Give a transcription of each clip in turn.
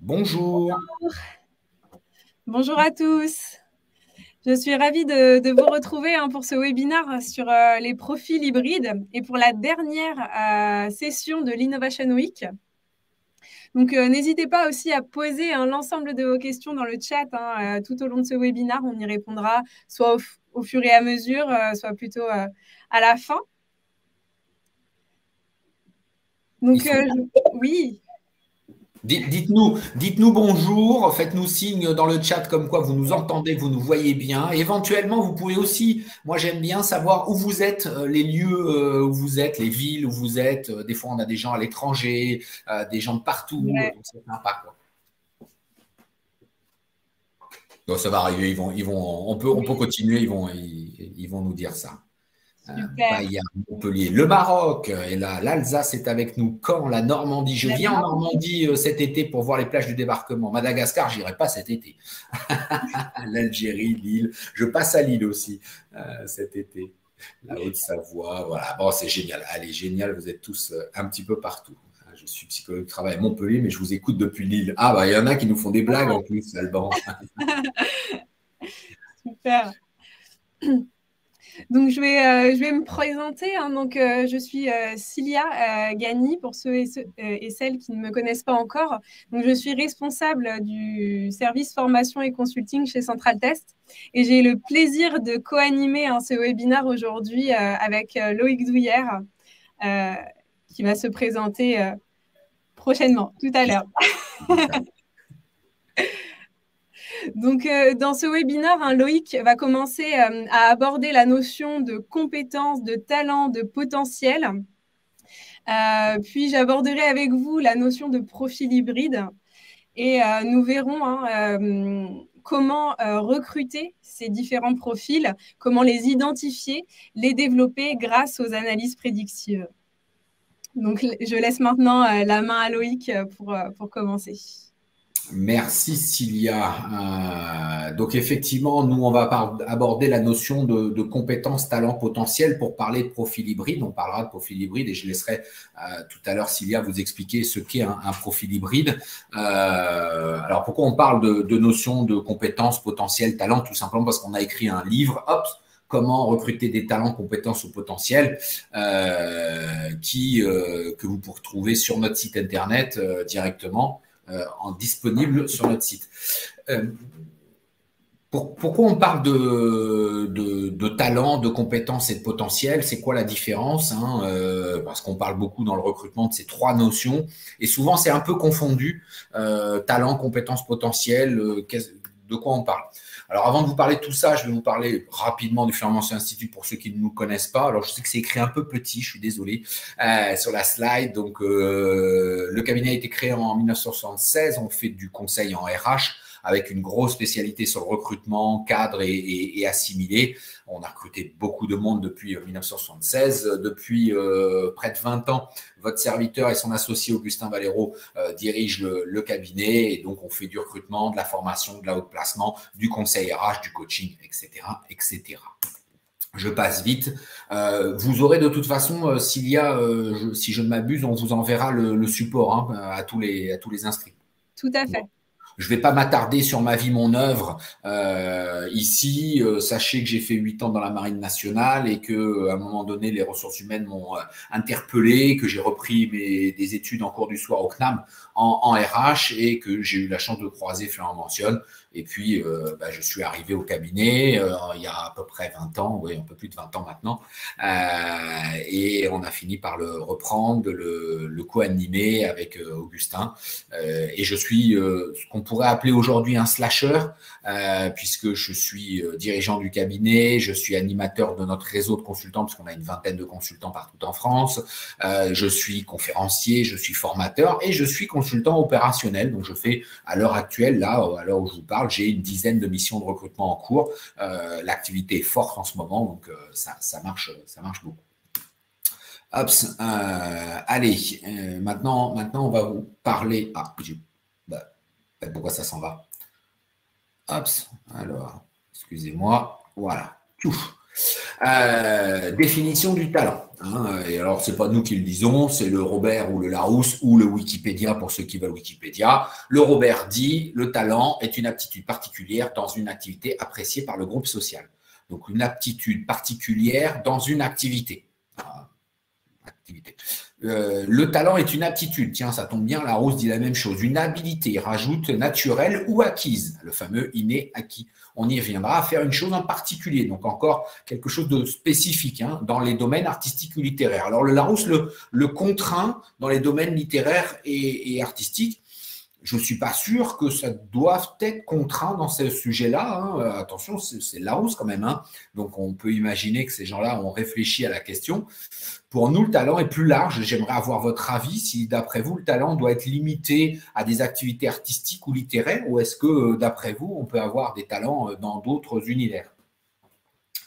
Bonjour. Bonjour à tous. Je suis ravie de vous retrouver pour ce webinaire sur les profils hybrides et pour la dernière session de l'Innovation Week. Donc, n'hésitez pas aussi à poser l'ensemble de vos questions dans le chat tout au long de ce webinaire. On y répondra soit au fur et à mesure, soit plutôt à la fin. Donc, oui. Dites-nous bonjour, faites-nous signe dans le chat comme quoi vous nous entendez, vous nous voyez bien. Éventuellement, vous pouvez aussi, moi j'aime bien savoir où vous êtes, les lieux où vous êtes, les villes où vous êtes. Des fois, on a des gens à l'étranger, des gens de partout, Ouais. donc c'est sympa, quoi. Donc ça va arriver, on peut continuer, ils vont nous dire ça. Super. Bayard, Montpellier, le Maroc est là, l'Alsace est avec nous, Caen, la Normandie. Je viens en Normandie cet été pour voir les plages du débarquement. Madagascar, j'irai pas cet été. L'Algérie, Lille. Je passe à Lille aussi cet été. La Haute-Savoie, voilà. Bon, c'est génial. Allez, génial, vous êtes tous un petit peu partout. Je suis psychologue de travail à Montpellier, mais je vous écoute depuis Lille. Ah, bah, il y en a qui nous font des blagues en plus, Alban. Super. Donc, je vais me présenter. Donc, je suis Cilia Gagny, pour ceux et celles qui ne me connaissent pas encore. Donc, je suis responsable du service formation et consulting chez Central Test. Et j'ai le plaisir de co-animer ce webinaire aujourd'hui avec Loïc Douillère, qui va se présenter prochainement, tout à l'heure. Donc, dans ce webinaire, Loïc va commencer à aborder la notion de compétences, de talent, de potentiel. Puis, j'aborderai avec vous la notion de profil hybride et nous verrons comment recruter ces différents profils, comment les identifier, les développer grâce aux analyses prédictives. Donc, je laisse maintenant la main à Loïc pour commencer. Merci Cilia. Donc effectivement, nous on va aborder la notion de compétences, talents potentiels pour parler de profil hybride. On parlera de profil hybride et je laisserai tout à l'heure Cilia vous expliquer ce qu'est un profil hybride. Alors pourquoi on parle de notion de compétences, potentiels, talents? Tout simplement parce qu'on a écrit un livre, hop, comment recruter des talents, compétences ou potentiels, que vous pourrez trouver sur notre site internet directement. Disponible sur notre site. Pourquoi on parle de talent, de compétences et de potentiel? C'est quoi la différence, parce qu'on parle beaucoup dans le recrutement de ces trois notions et souvent c'est un peu confondu. Talent, compétences, potentiel, de quoi on parle? Alors, avant de vous parler de tout ça, je vais vous parler rapidement du Flamancy Institute pour ceux qui ne nous connaissent pas. Alors, je sais que c'est écrit un peu petit, je suis désolé, sur la slide. Donc, le cabinet a été créé en 1976. On fait du conseil en RH avec une grosse spécialité sur le recrutement, cadre et assimilé. On a recruté beaucoup de monde depuis 1976. Depuis près de 20 ans, votre serviteur et son associé Augustin Valero dirigent le cabinet. Et donc, on fait du recrutement, de la formation, de la haute placement, du conseil RH, du coaching, etc., etc. Je passe vite. Vous aurez de toute façon, si je ne m'abuse, on vous enverra le support à tous les inscrits. Tout à fait. Bon. Je ne vais pas m'attarder sur ma vie, mon œuvre. Ici, sachez que j'ai fait 8 ans dans la Marine nationale et que, à un moment donné, les ressources humaines m'ont interpellé, que j'ai repris des études en cours du soir au CNAM en RH et que j'ai eu la chance de croiser Florent Mentionne. Et puis, je suis arrivé au cabinet il y a à peu près 20 ans, oui, un peu plus de 20 ans maintenant. Et on a fini par le reprendre, le co-animer avec Augustin. Et je suis ce qu'on pourrait appeler aujourd'hui un slasher, puisque je suis dirigeant du cabinet, je suis animateur de notre réseau de consultants, parce qu'on a une vingtaine de consultants partout en France. Je suis conférencier, je suis formateur et je suis consultant opérationnel. Donc, je fais à l'heure actuelle, là, à l'heure où je vous parle, j'ai une dizaine de missions de recrutement en cours. L'activité est forte en ce moment, donc ça marche beaucoup. Hop, allez, maintenant, on va vous parler. Pourquoi ça s'en va? Hop, alors, excusez-moi. Voilà. Définition du talent. Hein, et alors, c'est pas nous qui le disons, c'est le Robert ou le Larousse ou le Wikipédia pour ceux qui veulent Wikipédia. Le Robert dit, le talent est une aptitude particulière dans une activité appréciée par le groupe social. Donc, une aptitude particulière dans une activité. Le talent est une aptitude. Tiens, ça tombe bien, Larousse dit la même chose. Une habilité, rajoute naturelle ou acquise, le fameux inné acquis. On y reviendra à faire une chose en particulier, donc encore quelque chose de spécifique hein, dans les domaines artistiques ou littéraires. Alors le Larousse le contraint dans les domaines littéraires et artistiques. Je ne suis pas sûr que ça doive être contraint dans ce sujet-là. Hein. Attention, c'est Larousse quand même. Hein. Donc on peut imaginer que ces gens-là ont réfléchi à la question. Pour nous, le talent est plus large. J'aimerais avoir votre avis si, d'après vous, le talent doit être limité à des activités artistiques ou littéraires, ou est-ce que, d'après vous, on peut avoir des talents dans d'autres univers?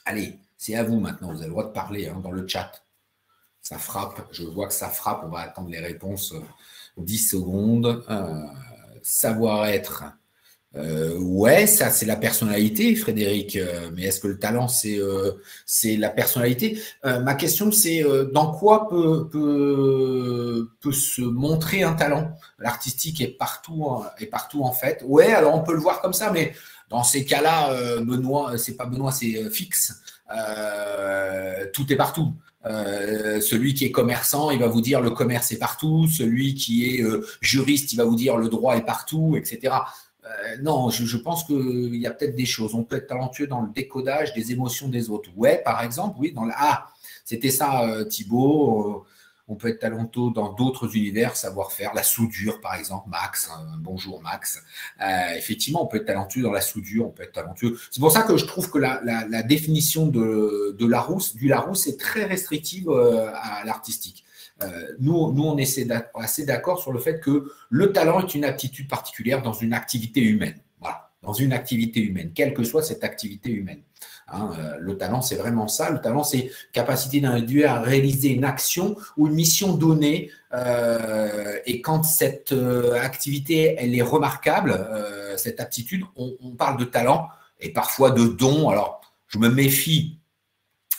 Allez, c'est à vous maintenant. Vous avez le droit de parler hein, dans le chat. Ça frappe. Je vois que ça frappe. On va attendre les réponses 10 secondes. Savoir-être. Ouais, ça c'est la personnalité, Frédéric. Mais est-ce que le talent c'est la personnalité? Ma question c'est dans quoi peut se montrer un talent? L'artistique est partout en fait. Ouais, alors on peut le voir comme ça, mais dans ces cas-là, Benoît, c'est pas Benoît, c'est Fixe. Tout est partout. Celui qui est commerçant, il va vous dire le commerce est partout. Celui qui est juriste, il va vous dire le droit est partout, etc. Non, je pense qu'il y a peut-être des choses. On peut être talentueux dans le décodage des émotions des autres. Ouais, par exemple, oui, dans c'était ça, Thibaut. On peut être talentueux dans d'autres univers, savoir-faire, la soudure, par exemple, Max. Bonjour, Max. Effectivement, on peut être talentueux dans la soudure, on peut être talentueux. C'est pour ça que je trouve que la définition du Larousse est très restrictive à l'artistique. Nous, on est assez d'accord sur le fait que le talent est une aptitude particulière dans une activité humaine. Voilà, dans une activité humaine, quelle que soit cette activité humaine. Hein, le talent, c'est vraiment ça. Le talent, c'est capacité d'un individu à réaliser une action ou une mission donnée. Et quand cette activité, elle est remarquable, cette aptitude, on parle de talent et parfois de don. Alors, je me méfie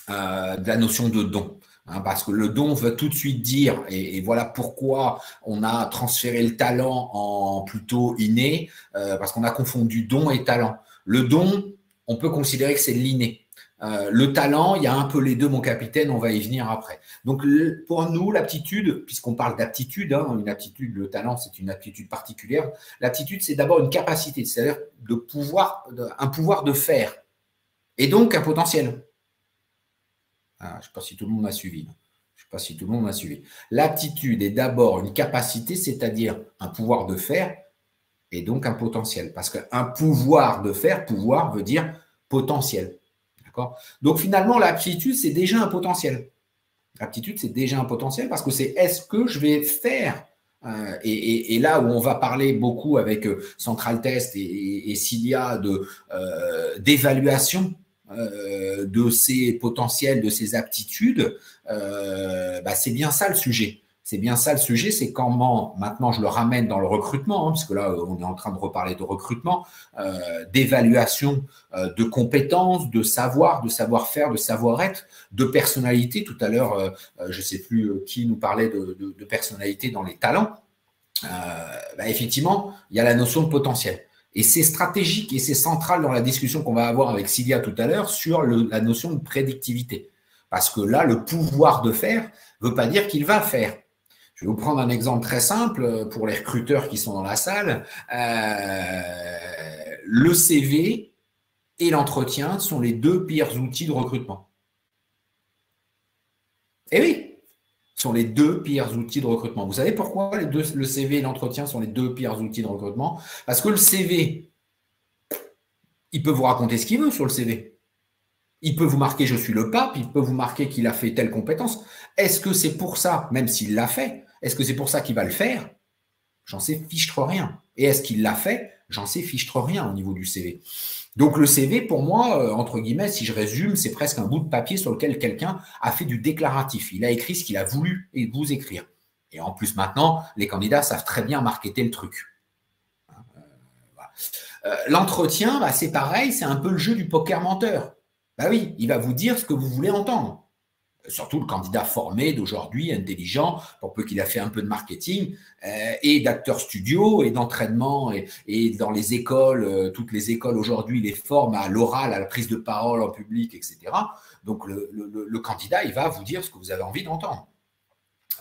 de la notion de don. Hein, parce que le don veut tout de suite dire, et voilà pourquoi on a transféré le talent en plutôt inné, parce qu'on a confondu don et talent. Le don, on peut considérer que c'est l'inné. Le talent, il y a un peu les deux, mon capitaine, on va y venir après. Donc, pour nous, l'aptitude, puisqu'on parle d'aptitude, hein, une aptitude, le talent, c'est une aptitude particulière. L'aptitude, c'est d'abord une capacité, c'est-à-dire un pouvoir de faire, et donc un potentiel. Je ne sais pas si tout le monde m'a suivi. Je ne sais pas si tout le monde m'a suivi. L'aptitude est d'abord une capacité, c'est-à-dire un pouvoir de faire et donc un potentiel. Parce qu'un pouvoir de faire, pouvoir veut dire potentiel. D'accord? Donc finalement, l'aptitude, c'est déjà un potentiel. L'aptitude, c'est déjà un potentiel parce que c'est est-ce que je vais faire et là où on va parler beaucoup avec Central Test et Cilia d'évaluation de ses potentiels, de ses aptitudes, c'est bien ça le sujet. C'est bien ça le sujet, c'est comment, maintenant je le ramène dans le recrutement, hein, parce que là on est en train de reparler de recrutement, d'évaluation de compétences, de savoir, de savoir-faire, de savoir-être, de personnalité. Tout à l'heure, je ne sais plus qui nous parlait de personnalité dans les talents. Effectivement, il y a la notion de potentiel. Et c'est stratégique et c'est central dans la discussion qu'on va avoir avec Cilia tout à l'heure sur la notion de prédictivité. Parce que là, le pouvoir de faire ne veut pas dire qu'il va faire. Je vais vous prendre un exemple très simple pour les recruteurs qui sont dans la salle. Le CV et l'entretien sont les deux pires outils de recrutement. Eh oui, sont les deux pires outils de recrutement. Vous savez pourquoi le CV et l'entretien sont les deux pires outils de recrutement? Parce que le CV, il peut vous raconter ce qu'il veut sur le CV. Il peut vous marquer « je suis le pape », il peut vous marquer qu'il a fait telle compétence. Est-ce que c'est pour ça, même s'il l'a fait, est-ce que c'est pour ça qu'il va le faire? J'en sais fichtre rien. Et est-ce qu'il l'a fait? J'en sais fichtre rien au niveau du CV. Donc le CV, pour moi, entre guillemets, si je résume, c'est presque un bout de papier sur lequel quelqu'un a fait du déclaratif. Il a écrit ce qu'il a voulu vous écrire. Et en plus, maintenant, les candidats savent très bien marketer le truc. Voilà. L'entretien, c'est pareil, c'est un peu le jeu du poker menteur. Oui, il va vous dire ce que vous voulez entendre. Surtout le candidat formé d'aujourd'hui, intelligent, pour peu qu'il a fait un peu de marketing, et d'acteurs studio, et d'entraînement, et dans les écoles, toutes les écoles aujourd'hui les forment à l'oral, à la prise de parole en public, etc. Donc le candidat, il va vous dire ce que vous avez envie d'entendre.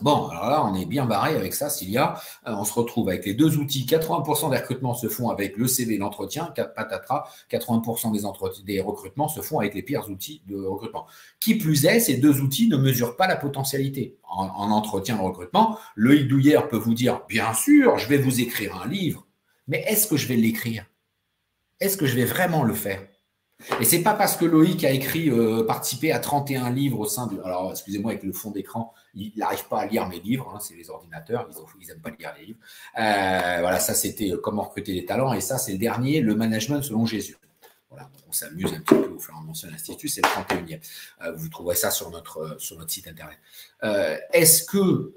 Bon, alors là, on est bien barré avec ça, Cilia. On se retrouve avec les deux outils. 80% des recrutements se font avec le CV et l'entretien. Patatras, 80% des recrutements se font avec les pires outils de recrutement. Qui plus est, ces deux outils ne mesurent pas la potentialité. En entretien de recrutement, Loïc Douillère peut vous dire, bien sûr, je vais vous écrire un livre, mais est-ce que je vais l'écrire? Est-ce que je vais vraiment le faire? Et c'est pas parce que Loïc a écrit, participé à 31 livres au sein de… Alors, excusez-moi, avec le fond d'écran, il n'arrive pas à lire mes livres, hein, c'est les ordinateurs, ils n'aiment pas lire les livres. Voilà, ça c'était comment recruter des talents, et ça c'est le dernier, le management selon Jésus. Voilà, on s'amuse un petit peu au Florent-Mansion Institut, c'est le 31e. Vous trouverez ça sur notre site internet. Est-ce que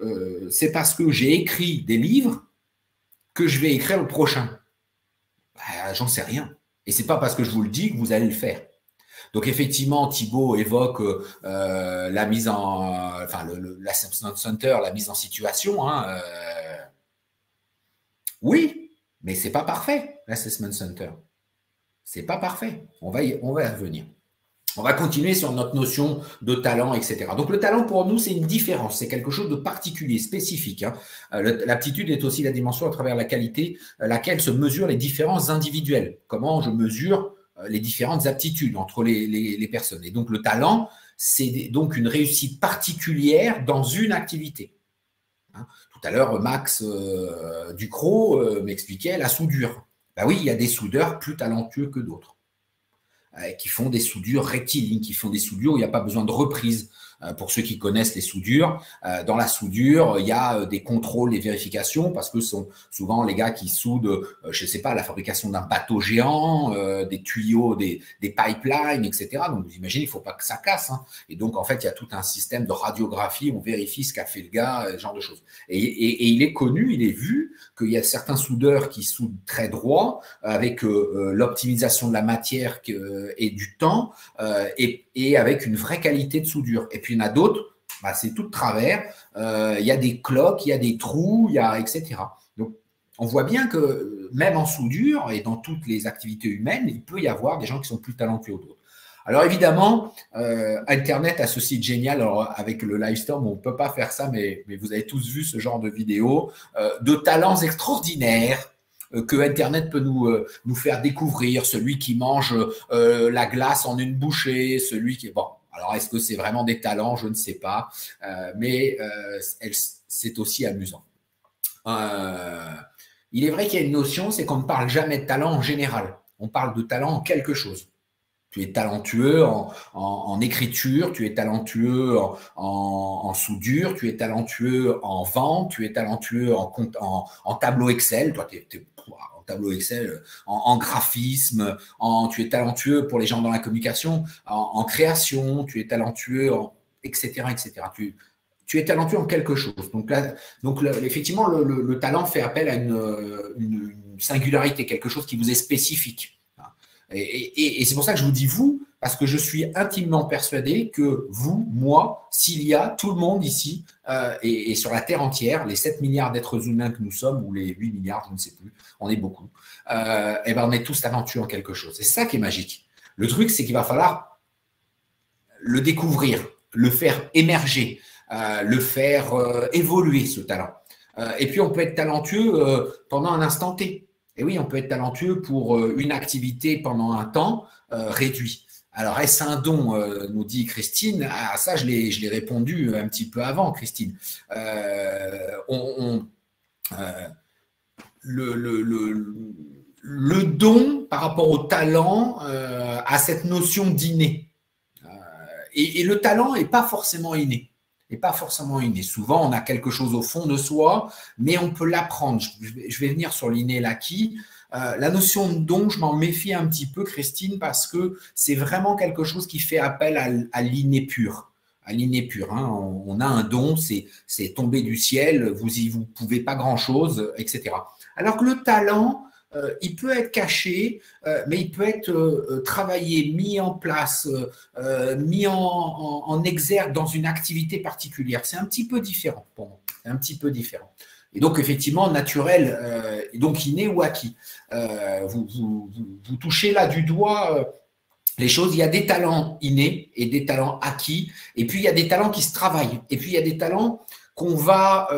c'est parce que j'ai écrit des livres que je vais écrire le prochain? J'en sais rien. Et ce n'est pas parce que je vous le dis que vous allez le faire. Donc, effectivement, Thibaut évoque la mise en… Enfin, l'assessment center, la mise en situation. Hein, oui, mais ce n'est pas parfait, l'assessment center. Ce n'est pas parfait. On va y revenir. On va continuer sur notre notion de talent, etc. Donc, le talent, pour nous, c'est une différence. C'est quelque chose de particulier, spécifique. Hein. L'aptitude est aussi la dimension à travers la qualité, laquelle se mesurent les différences individuelles. Comment je mesure les différentes aptitudes entre les personnes. Et donc, le talent, c'est donc une réussite particulière dans une activité. Hein. Tout à l'heure, Max Ducrot m'expliquait la soudure. Ben oui, il y a des soudeurs plus talentueux que d'autres, qui font des soudures rectilignes, qui font des soudures où il n'y a pas besoin de reprise. Pour ceux qui connaissent les soudures, dans la soudure, il y a des contrôles, des vérifications, parce que ce sont souvent les gars qui soudent, je ne sais pas, la fabrication d'un bateau géant, des tuyaux, des pipelines, etc. Donc, vous imaginez, il ne faut pas que ça casse. Hein. Et donc, en fait, il y a tout un système de radiographie, on vérifie ce qu'a fait le gars, ce genre de choses. Et il est connu, il est vu qu'il y a certains soudeurs qui soudent très droit, avec l'optimisation de la matière et du temps, et avec une vraie qualité de soudure. Et puis, il y en a d'autres, bah, c'est tout de travers. Il y a des cloques, il y a des trous, etc. Donc, on voit bien que même en soudure et dans toutes les activités humaines, il peut y avoir des gens qui sont plus talentueux que d'autres. Alors, évidemment, Internet a ce site génial. Alors, avec le Livestorm, on ne peut pas faire ça, mais vous avez tous vu ce genre de vidéos de talents extraordinaires que Internet peut nous faire découvrir. Celui qui mange la glace en une bouchée, celui qui… Bon, alors est-ce que c'est vraiment des talents? Je ne sais pas, mais c'est aussi amusant. Il est vrai qu'il y a une notion, c'est qu'on ne parle jamais de talent en général. On parle de talent en quelque chose. Tu es talentueux en écriture, tu es talentueux en soudure, tu es talentueux en vente, tu es talentueux en tableau Excel. Toi, tu es en tableau Excel, en graphisme, tu es talentueux pour les gens dans la communication, en création, tu es talentueux, etc., etc. Tu es talentueux en quelque chose. Donc, effectivement, le talent fait appel à une singularité, quelque chose qui vous est spécifique. Et c'est pour ça que je vous dis vous, parce que je suis intimement persuadé que vous, moi, Cilia, tout le monde ici, et sur la Terre entière, les 7 milliards d'êtres humains que nous sommes, ou les 8 milliards, je ne sais plus, on est beaucoup, et ben on est tous talentueux en quelque chose. C'est ça qui est magique. Le truc, c'est qu'il va falloir le découvrir, le faire émerger, le faire évoluer, ce talent. Et puis, on peut être talentueux pendant un instant T. Et oui, on peut être talentueux pour une activité pendant un temps réduit. Alors, est-ce un don, nous dit Christine? Ah, ça, je l'ai répondu un petit peu avant, Christine. Le don par rapport au talent a cette notion d'inné. Et le talent n'est pas forcément inné. Souvent, on a quelque chose au fond de soi, mais on peut l'apprendre. Je vais venir sur l'inné et l'acquis. La notion de don, je m'en méfie un petit peu, Christine, parce que c'est vraiment quelque chose qui fait appel à l'inné pur. Hein. On a un don, c'est tombé du ciel, vous pouvez pas grand-chose, etc. Alors que le talent, il peut être caché, mais il peut être travaillé, mis en place, mis en exergue dans une activité particulière. C'est un petit peu différent pour moi. C'est un petit peu différent. Et donc, effectivement, naturel, donc inné ou acquis. Vous touchez là du doigt les choses. Il y a des talents innés et des talents acquis. Et puis, il y a des talents qui se travaillent. Et puis, il y a des talents qu'on va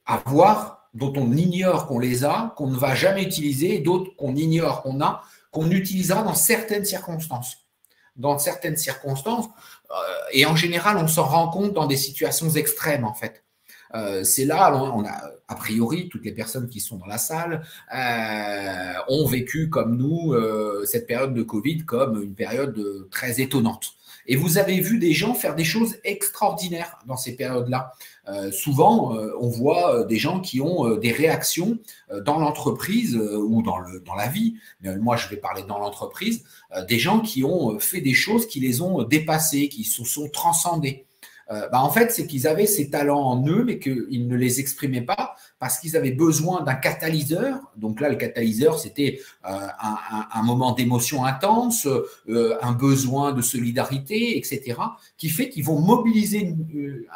avoir, dont on ignore qu'on les a, qu'on ne va jamais utiliser, et d'autres qu'on ignore qu'on a, qu'on utilisera dans certaines circonstances. Dans certaines circonstances, et en général, on s'en rend compte dans des situations extrêmes, en fait. C'est là, on a, a priori, toutes les personnes qui sont dans la salle ont vécu comme nous cette période de Covid comme une période très étonnante. Et vous avez vu des gens faire des choses extraordinaires dans ces périodes-là. Souvent, on voit des gens qui ont des réactions dans l'entreprise ou dans la vie. Mais moi, je vais parler dans l'entreprise. Des gens qui ont fait des choses qui les ont dépassés, qui se sont transcendés. En fait, c'est qu'ils avaient ces talents en eux, mais qu'ils ne les exprimaient pas parce qu'ils avaient besoin d'un catalyseur. Donc là, le catalyseur, c'était un moment d'émotion intense, un besoin de solidarité, etc., qui fait qu'ils vont mobiliser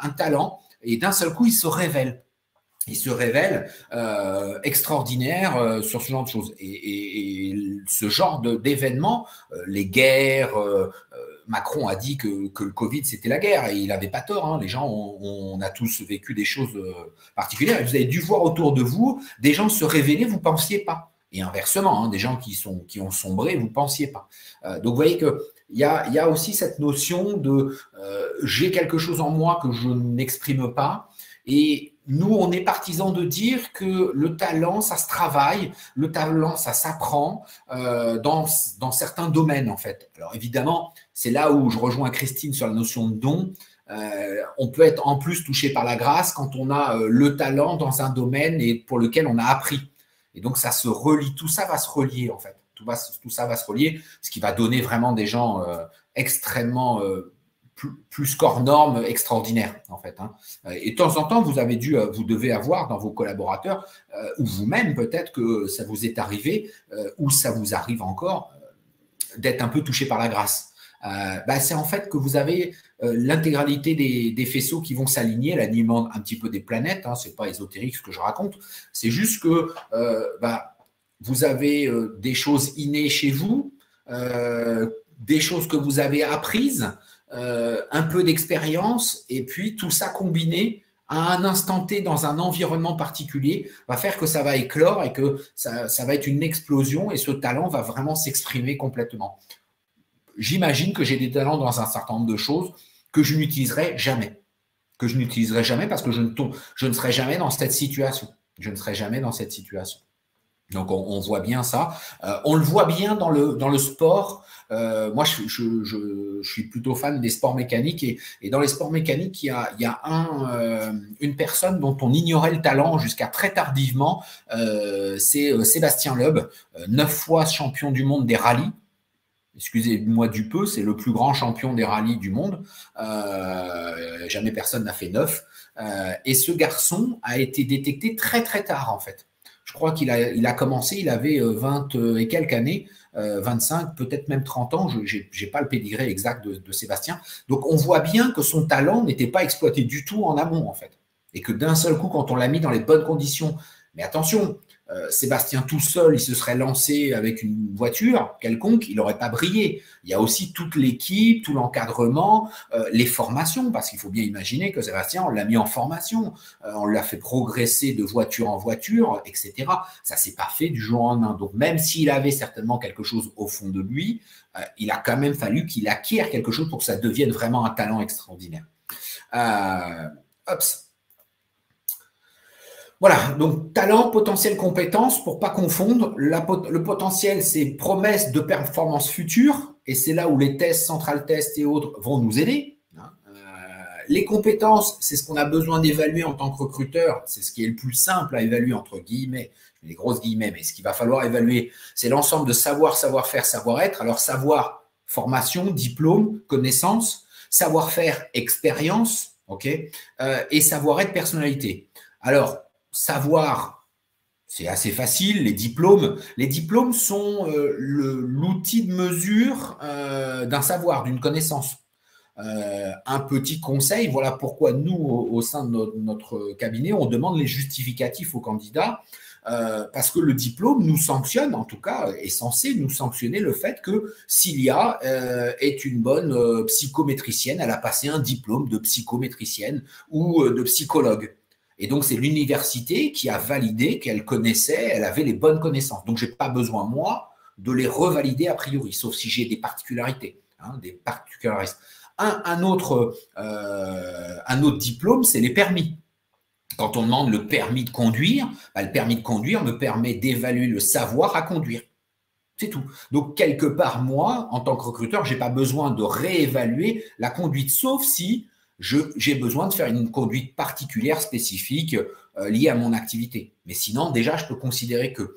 un talent et d'un seul coup, ils se révèlent. Ils se révèlent extraordinaires sur ce genre de choses. Et ce genre d'événements, les guerres, Macron a dit que le Covid, c'était la guerre, et il n'avait pas tort. Hein. Les gens, on a tous vécu des choses particulières. Et vous avez dû voir autour de vous des gens se révéler, vous ne pensiez pas. Et inversement, hein, des gens qui ont sombré, vous ne pensiez pas. Donc, vous voyez qu'il y a aussi cette notion de j'ai quelque chose en moi que je n'exprime pas. Et nous, on est partisans de dire que le talent, ça se travaille, le talent, ça s'apprend dans certains domaines, en fait. Alors, évidemment, c'est là où je rejoins Christine sur la notion de don. On peut être en plus touché par la grâce quand on a le talent dans un domaine et pour lequel on a appris. Et donc, ça se relie, tout ça va se relier, en fait. Tout ça va se relier, ce qui va donner vraiment des gens extrêmement plus qu'hors normes extraordinaires, en fait. Hein. Et de temps en temps, vous devez avoir dans vos collaborateurs, ou vous-même peut-être que ça vous est arrivé, ou ça vous arrive encore, d'être un peu touché par la grâce. C'est en fait que vous avez l'intégralité des faisceaux qui vont s'aligner, l'alignement un petit peu des planètes, hein, c'est pas ésotérique ce que je raconte, c'est juste que vous avez des choses innées chez vous, des choses que vous avez apprises, un peu d'expérience, et puis tout ça combiné à un instant T dans un environnement particulier va faire que ça va éclore et que ça va être une explosion et ce talent va vraiment s'exprimer complètement. J'imagine que j'ai des talents dans un certain nombre de choses que je n'utiliserai jamais. Que je n'utiliserai jamais parce que je ne serai jamais dans cette situation. Je ne serai jamais dans cette situation. Donc, on voit bien ça. On le voit bien dans le sport. Moi, je suis plutôt fan des sports mécaniques. Et dans les sports mécaniques, il y a une personne dont on ignorait le talent jusqu'à très tardivement. C'est Sébastien Loeb, 9 fois champion du monde des rallyes. Excusez-moi du peu, c'est le plus grand champion des rallyes du monde. Jamais personne n'a fait 9. Et ce garçon a été détecté très, très tard, en fait. Je crois qu'il a commencé, il avait 20 et quelques années, 25, peut-être même 30 ans. Je n'ai pas le pédigré exact de Sébastien. Donc, on voit bien que son talent n'était pas exploité du tout en amont, en fait. Et que d'un seul coup, quand on l'a mis dans les bonnes conditions, mais attention, Sébastien tout seul, il se serait lancé avec une voiture quelconque, il n'aurait pas brillé. Il y a aussi toute l'équipe, tout l'encadrement, les formations, parce qu'il faut bien imaginer que Sébastien, on l'a mis en formation, on l'a fait progresser de voiture en voiture, etc. Ça ne s'est pas fait du jour au lendemain. Donc, même s'il avait certainement quelque chose au fond de lui, il a quand même fallu qu'il acquiert quelque chose pour que ça devienne vraiment un talent extraordinaire. Voilà, donc talent, potentiel, compétence, pour pas confondre. Le potentiel, c'est promesse de performance future, et c'est là où les tests, central tests et autres vont nous aider. Les compétences, c'est ce qu'on a besoin d'évaluer en tant que recruteur, c'est ce qui est le plus simple à évaluer, entre guillemets, les grosses guillemets, mais ce qu'il va falloir évaluer, c'est l'ensemble de savoir, savoir-faire, savoir-être. Alors savoir, formation, diplôme, connaissance, savoir-faire, expérience, ok, et savoir-être, personnalité. Alors, savoir, C'est assez facile, les diplômes. Les diplômes sont l'outil de mesure d'un savoir, d'une connaissance. Un petit conseil, voilà pourquoi nous, au sein de notre cabinet, on demande les justificatifs aux candidats, parce que le diplôme nous sanctionne, en tout cas, est censé nous sanctionner le fait que Cilia est une bonne psychométricienne, elle a passé un diplôme de psychométricienne ou de psychologue. Et donc, c'est l'université qui a validé qu'elle connaissait, elle avait les bonnes connaissances. Donc, je n'ai pas besoin, moi, de les revalider a priori, sauf si j'ai des particularités, des particularistes. Un autre diplôme, c'est les permis. Quand on demande le permis de conduire, le permis de conduire me permet d'évaluer le savoir à conduire. C'est tout. Donc, quelque part, moi, en tant que recruteur, je n'ai pas besoin de réévaluer la conduite, sauf si j'ai besoin de faire une conduite particulière, spécifique, liée à mon activité. Mais sinon, déjà, je peux considérer que…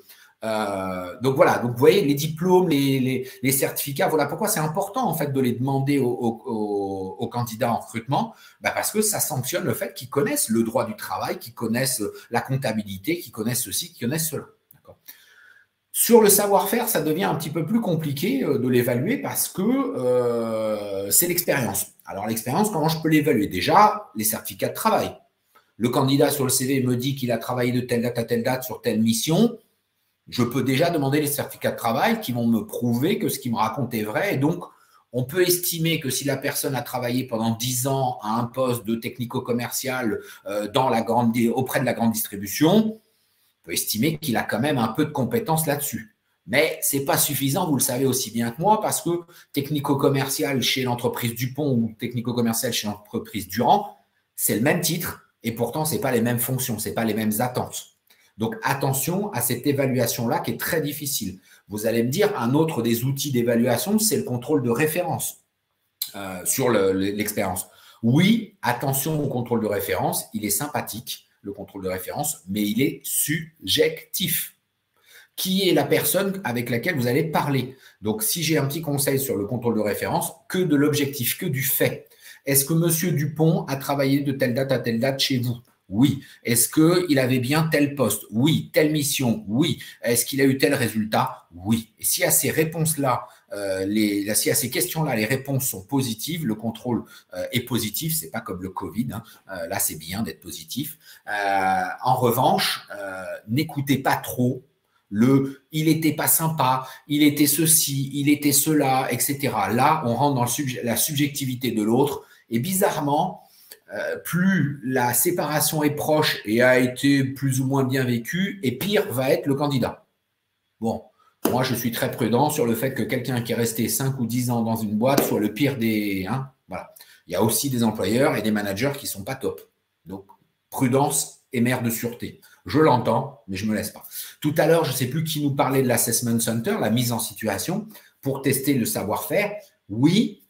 donc voilà, donc vous voyez, les diplômes, les certificats, voilà pourquoi c'est important en fait de les demander aux candidats en recrutement, parce que ça sanctionne le fait qu'ils connaissent le droit du travail, qu'ils connaissent la comptabilité, qu'ils connaissent ceci, qu'ils connaissent cela. Sur le savoir-faire, ça devient un petit peu plus compliqué de l'évaluer parce que c'est l'expérience. Alors l'expérience, comment je peux l'évaluer? Déjà, les certificats de travail. Le candidat sur le CV me dit qu'il a travaillé de telle date à telle date sur telle mission. Je peux déjà demander les certificats de travail qui vont me prouver que ce qu'il me raconte est vrai. Et donc, on peut estimer que si la personne a travaillé pendant 10 ans à un poste de technico-commercial auprès de la grande distribution, on peut estimer qu'il a quand même un peu de compétences là-dessus. Mais ce n'est pas suffisant, vous le savez aussi bien que moi, parce que technico-commercial chez l'entreprise Dupont ou technico-commercial chez l'entreprise Durand, c'est le même titre et pourtant, ce n'est pas les mêmes fonctions, ce n'est pas les mêmes attentes. Donc, attention à cette évaluation-là qui est très difficile. Vous allez me dire, un autre des outils d'évaluation, c'est le contrôle de référence sur l'expérience. Oui, attention au contrôle de référence, il est sympathique, le contrôle de référence, mais il est subjectif. Qui est la personne avec laquelle vous allez parler? Donc, si j'ai un petit conseil sur le contrôle de référence, que de l'objectif, que du fait. Est-ce que M. Dupont a travaillé de telle date à telle date chez vous? Oui. Est-ce qu'il avait bien tel poste? Oui. Telle mission? Oui. Est-ce qu'il a eu tel résultat? Oui. Et si à ces réponses-là, si à ces questions-là, les réponses sont positives, le contrôle est positif, c'est pas comme le Covid, là c'est bien d'être positif. En revanche, n'écoutez pas trop il était pas sympa, il était ceci, il était cela, etc. Là, on rentre dans la subjectivité de l'autre et bizarrement, plus la séparation est proche et a été plus ou moins bien vécue, et pire va être le candidat. Bon, moi je suis très prudent sur le fait que quelqu'un qui est resté 5 ou 10 ans dans une boîte soit le pire des… voilà. Il y a aussi des employeurs et des managers qui ne sont pas top. Donc, prudence et mère de sûreté. Je l'entends, mais je ne me laisse pas. Tout à l'heure, je ne sais plus qui nous parlait de l'assessment center, la mise en situation pour tester le savoir-faire. Oui,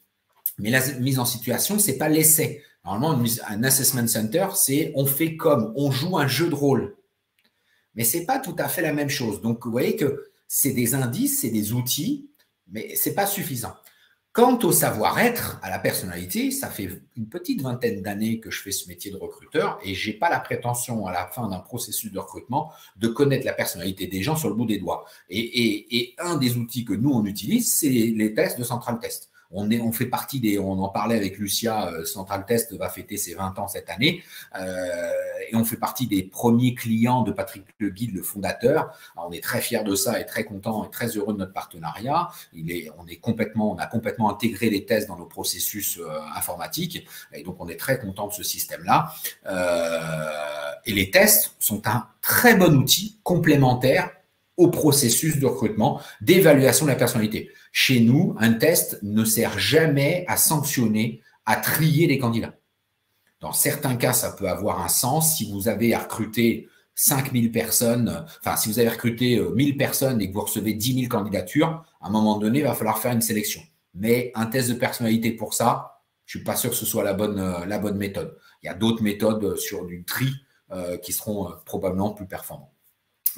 mais la mise en situation, ce n'est pas l'essai. Normalement, un assessment center, c'est on fait comme, on joue un jeu de rôle. Mais ce n'est pas tout à fait la même chose. Donc, vous voyez que c'est des indices, c'est des outils, mais ce n'est pas suffisant. Quant au savoir-être, à la personnalité, ça fait une petite vingtaine d'années que je fais ce métier de recruteur et je n'ai pas la prétention à la fin d'un processus de recrutement de connaître la personnalité des gens sur le bout des doigts. Et un des outils que nous, on utilise, c'est les tests de Central Test. On fait partie on en parlait avec Lucia, Central Test va fêter ses 20 ans cette année, et on fait partie des premiers clients de Patrick Le Guide, le fondateur. Alors, on est très fiers de ça et très contents et très heureux de notre partenariat. On a complètement intégré les tests dans nos processus informatiques, et donc on est très content de ce système-là. Et les tests sont un très bon outil complémentaire au processus de recrutement, d'évaluation de la personnalité. Chez nous, un test ne sert jamais à sanctionner, à trier les candidats. Dans certains cas, ça peut avoir un sens. Si vous avez à recruter 5000 personnes, enfin, si vous avez recruté 1000 personnes et que vous recevez 10 000 candidatures, à un moment donné, il va falloir faire une sélection. Mais un test de personnalité pour ça, je ne suis pas sûr que ce soit la bonne méthode. Il y a d'autres méthodes sur du tri qui seront probablement plus performantes.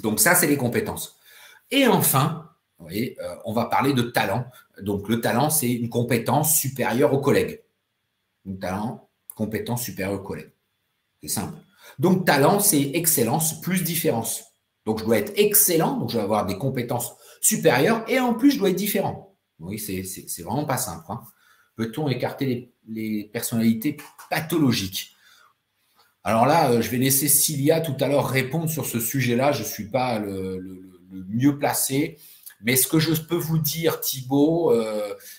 Donc ça, c'est les compétences. Et enfin, vous voyez, on va parler de talent. Donc le talent, c'est une compétence supérieure aux collègues. Donc talent, compétence supérieure aux collègues. C'est simple. Donc talent, c'est excellence plus différence. Donc, je dois être excellent, donc je dois avoir des compétences supérieures et en plus, je dois être différent. Oui, c'est vraiment pas simple. Hein. Peut-on écarter les personnalités pathologiques? Alors là, je vais laisser Cilia tout à l'heure répondre sur ce sujet-là. Je ne suis pas le mieux placé. Mais ce que je peux vous dire, Thibaut,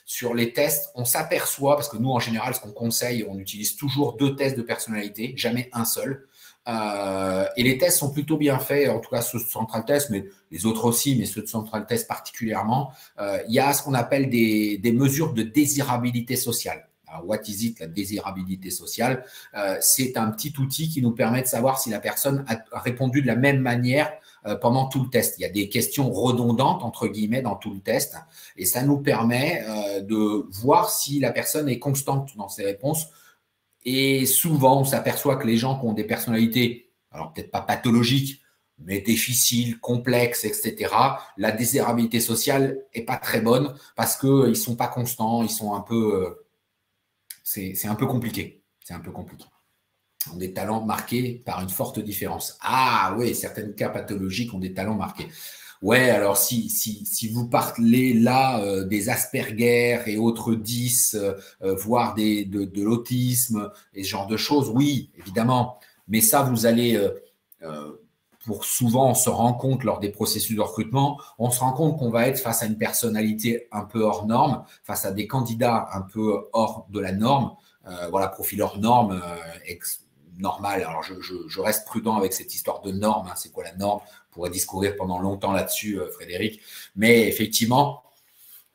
sur les tests, on s'aperçoit, parce que nous, en général, ce qu'on conseille, on utilise toujours 2 tests de personnalité, jamais un seul. Et les tests sont plutôt bien faits, en tout cas ceux de Central Test, mais les autres aussi, mais ceux de Central Test particulièrement. Il y a ce qu'on appelle des mesures de désirabilité sociale. Alors, what is it, la désirabilité sociale? C'est un petit outil qui nous permet de savoir si la personne a répondu de la même manière pendant tout le test. Il y a des questions redondantes, entre guillemets, dans tout le test, et ça nous permet de voir si la personne est constante dans ses réponses. Et souvent, on s'aperçoit que les gens qui ont des personnalités, alors peut-être pas pathologiques, mais difficiles, complexes, etc., la désirabilité sociale est pas très bonne parce qu'ils sont pas constants, ils sont un peu… c'est un peu compliqué. C'est un peu compliqué. Ont des talents marqués par une forte différence. Ah oui, certains cas pathologiques ont des talents marqués. Ouais, alors si vous parlez là des Asperger et autres 10, voire de l'autisme et ce genre de choses, oui, évidemment. Mais ça, vous allez, pour souvent, on se rend compte lors des processus de recrutement, on se rend compte qu'on va être face à une personnalité un peu hors norme, face à des candidats un peu hors de la norme. Voilà, profil hors norme, normal. Alors, je reste prudent avec cette histoire de norme. Hein. C'est quoi la norme? On pourrait discourir pendant longtemps là-dessus, Frédéric. Mais effectivement,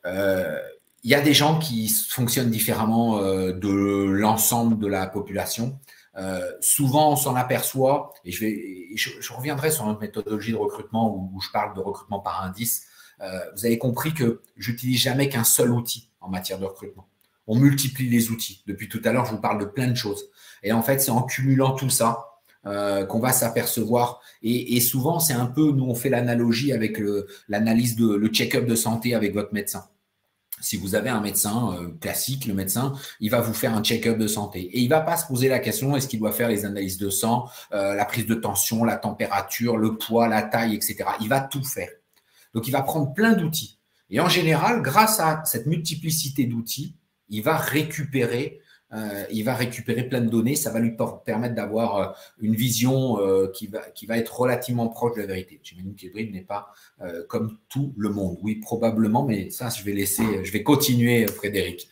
il y a des gens qui fonctionnent différemment de l'ensemble de la population. Souvent, on s'en aperçoit, et je reviendrai sur notre méthodologie de recrutement où je parle de recrutement par indice. Vous avez compris que j'utilise jamais qu'un seul outil en matière de recrutement. On multiplie les outils. Depuis tout à l'heure, je vous parle de plein de choses. Et en fait, c'est en cumulant tout ça qu'on va s'apercevoir. Et souvent, c'est un peu, nous, on fait l'analogie avec l'analyse le check-up de santé avec votre médecin. Si vous avez un médecin classique, le médecin, il va vous faire un check-up de santé. Et il ne va pas se poser la question, est-ce qu'il doit faire les analyses de sang, la prise de tension, la température, le poids, la taille, etc. Il va tout faire. Donc, il va prendre plein d'outils. Et en général, grâce à cette multiplicité d'outils, il va récupérer plein de données. Ça va lui permettre d'avoir une vision qui va être relativement proche de la vérité. J'imagine qu'Hybride n'est pas comme tout le monde. Oui, probablement, mais ça, je vais continuer, Frédéric.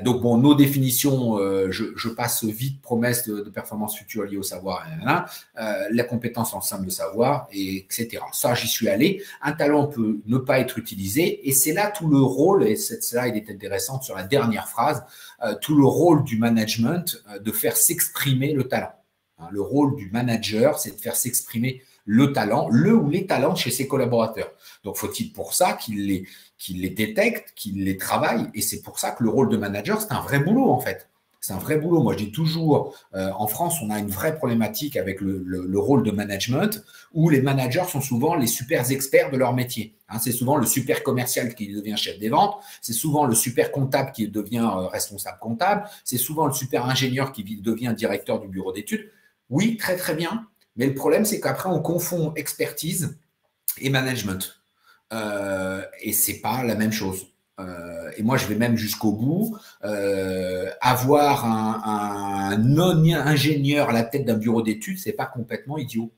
Donc, bon, nos définitions, je passe vite, promesse de performance future liée au savoir, la compétence en somme de savoir, etc. Ça, j'y suis allé. Un talent peut ne pas être utilisé, et c'est là tout le rôle, et cette slide est intéressante sur la dernière phrase, tout le rôle du management de faire s'exprimer le talent. Le rôle du manager, c'est de faire s'exprimer le talent, le ou les talents chez ses collaborateurs. Donc, faut-il pour ça qu'il les détecte, qu'il les travaille, et c'est pour ça que le rôle de manager, c'est un vrai boulot en fait. C'est un vrai boulot. Moi, je dis toujours, en France, on a une vraie problématique avec le rôle de management où les managers sont souvent les super experts de leur métier. Hein, c'est souvent le super commercial qui devient chef des ventes. C'est souvent le super comptable qui devient responsable comptable. C'est souvent le super ingénieur qui devient directeur du bureau d'études. Oui, très, très bien. Mais le problème, c'est qu'après, on confond expertise et management. Et ce n'est pas la même chose. Et moi, je vais même jusqu'au bout. Avoir un non-ingénieur à la tête d'un bureau d'études, ce n'est pas complètement idiot.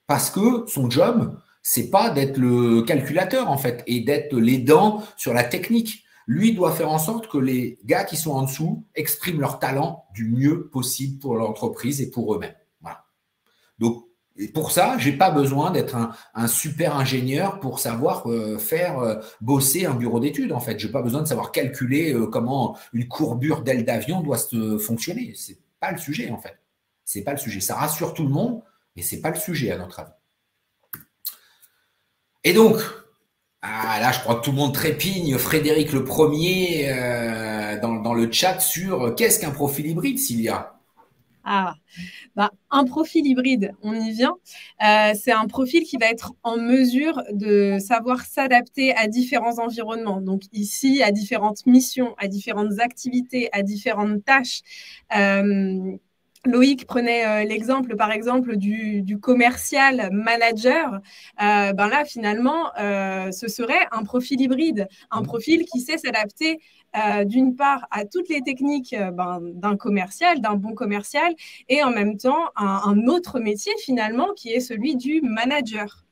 Parce que son job, ce n'est pas d'être le calculateur, en fait, et d'être l'aidant sur la technique. Lui doit faire en sorte que les gars qui sont en dessous expriment leur talent du mieux possible pour l'entreprise et pour eux-mêmes. Voilà. Donc, et pour ça, je n'ai pas besoin d'être un super ingénieur pour savoir faire bosser un bureau d'études, en fait. Je n'ai pas besoin de savoir calculer comment une courbure d'aile d'avion doit fonctionner. Ce n'est pas le sujet, en fait. Ce n'est pas le sujet. Ça rassure tout le monde, mais ce n'est pas le sujet, à notre avis. Et donc, là, je crois que tout le monde trépigne. Frédéric le premier dans le chat sur qu'est-ce qu'un profil hybride, Cilia? Un profil hybride, on y vient. C'est un profil qui va être en mesure de savoir s'adapter à différents environnements. Donc ici, à différentes missions, à différentes activités, à différentes tâches. Loïc prenait l'exemple, par exemple, du commercial manager. Ben là, finalement, ce serait un profil hybride, un profil qui sait s'adapter d'une part à toutes les techniques d'un commercial, d'un bon commercial, et en même temps un autre métier finalement qui est celui du manager.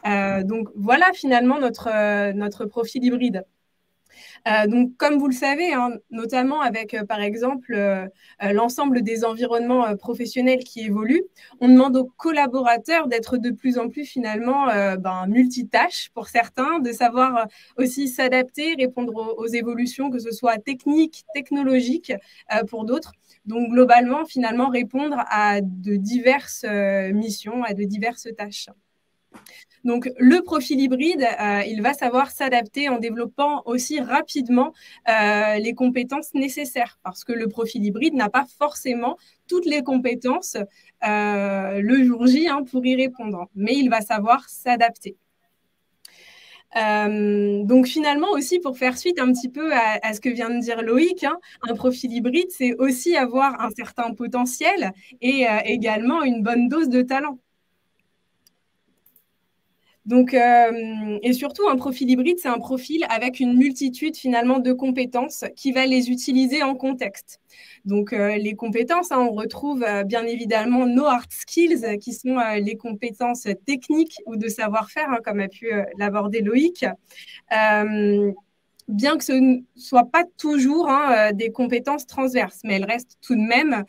Donc voilà finalement notre profil hybride. Donc, comme vous le savez, hein, notamment avec, par exemple, l'ensemble des environnements professionnels qui évoluent, on demande aux collaborateurs d'être de plus en plus finalement multitâches pour certains, de savoir aussi s'adapter, répondre aux évolutions, que ce soit techniques, technologiques pour d'autres. Donc, globalement, finalement, répondre à de diverses missions, à de diverses tâches. Donc, le profil hybride, il va savoir s'adapter en développant aussi rapidement les compétences nécessaires parce que le profil hybride n'a pas forcément toutes les compétences le jour J pour y répondre, mais il va savoir s'adapter. Donc finalement aussi, pour faire suite un petit peu à ce que vient de dire Loïc, un profil hybride, c'est aussi avoir un certain potentiel et également une bonne dose de talent. Donc, et surtout, un profil hybride, c'est un profil avec une multitude finalement de compétences qui va les utiliser en contexte. Donc, les compétences, on retrouve bien évidemment nos hard skills, qui sont les compétences techniques ou de savoir-faire, comme a pu l'aborder Loïc. Bien que ce ne soit pas toujours des compétences transverses, mais elles restent tout de même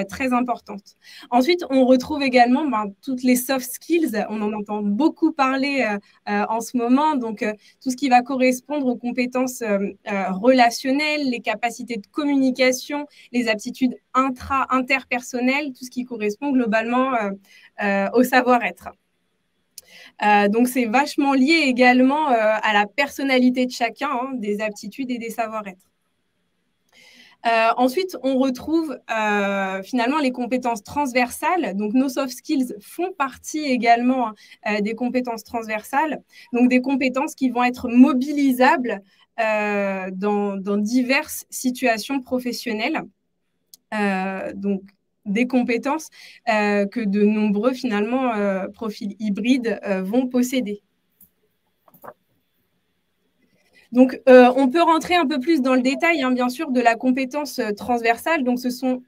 très importantes. Ensuite, on retrouve également toutes les soft skills. On en entend beaucoup parler en ce moment. Donc, tout ce qui va correspondre aux compétences relationnelles, les capacités de communication, les aptitudes interpersonnelles, tout ce qui correspond globalement au savoir-être. Donc, c'est vachement lié également à la personnalité de chacun, des aptitudes et des savoir-être. Ensuite, on retrouve finalement les compétences transversales. Donc, nos soft skills font partie également des compétences transversales. Donc, des compétences qui vont être mobilisables dans diverses situations professionnelles. Donc, des compétences que de nombreux, finalement, profils hybrides vont posséder. Donc, on peut rentrer un peu plus dans le détail, bien sûr, de la compétence transversale. Donc, ce sont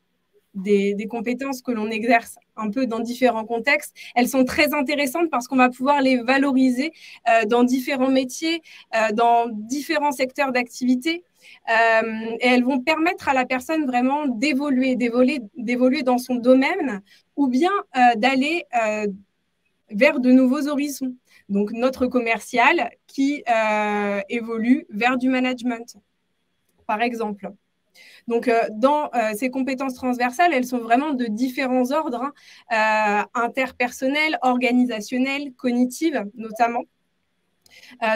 des compétences que l'on exerce un peu dans différents contextes. Elles sont très intéressantes parce qu'on va pouvoir les valoriser dans différents métiers, dans différents secteurs d'activité. Et elles vont permettre à la personne vraiment d'évoluer dans son domaine ou bien d'aller vers de nouveaux horizons. Donc, notre commercial qui évolue vers du management, par exemple. Donc, dans ces compétences transversales, elles sont vraiment de différents ordres, interpersonnelles, organisationnelles, cognitives notamment.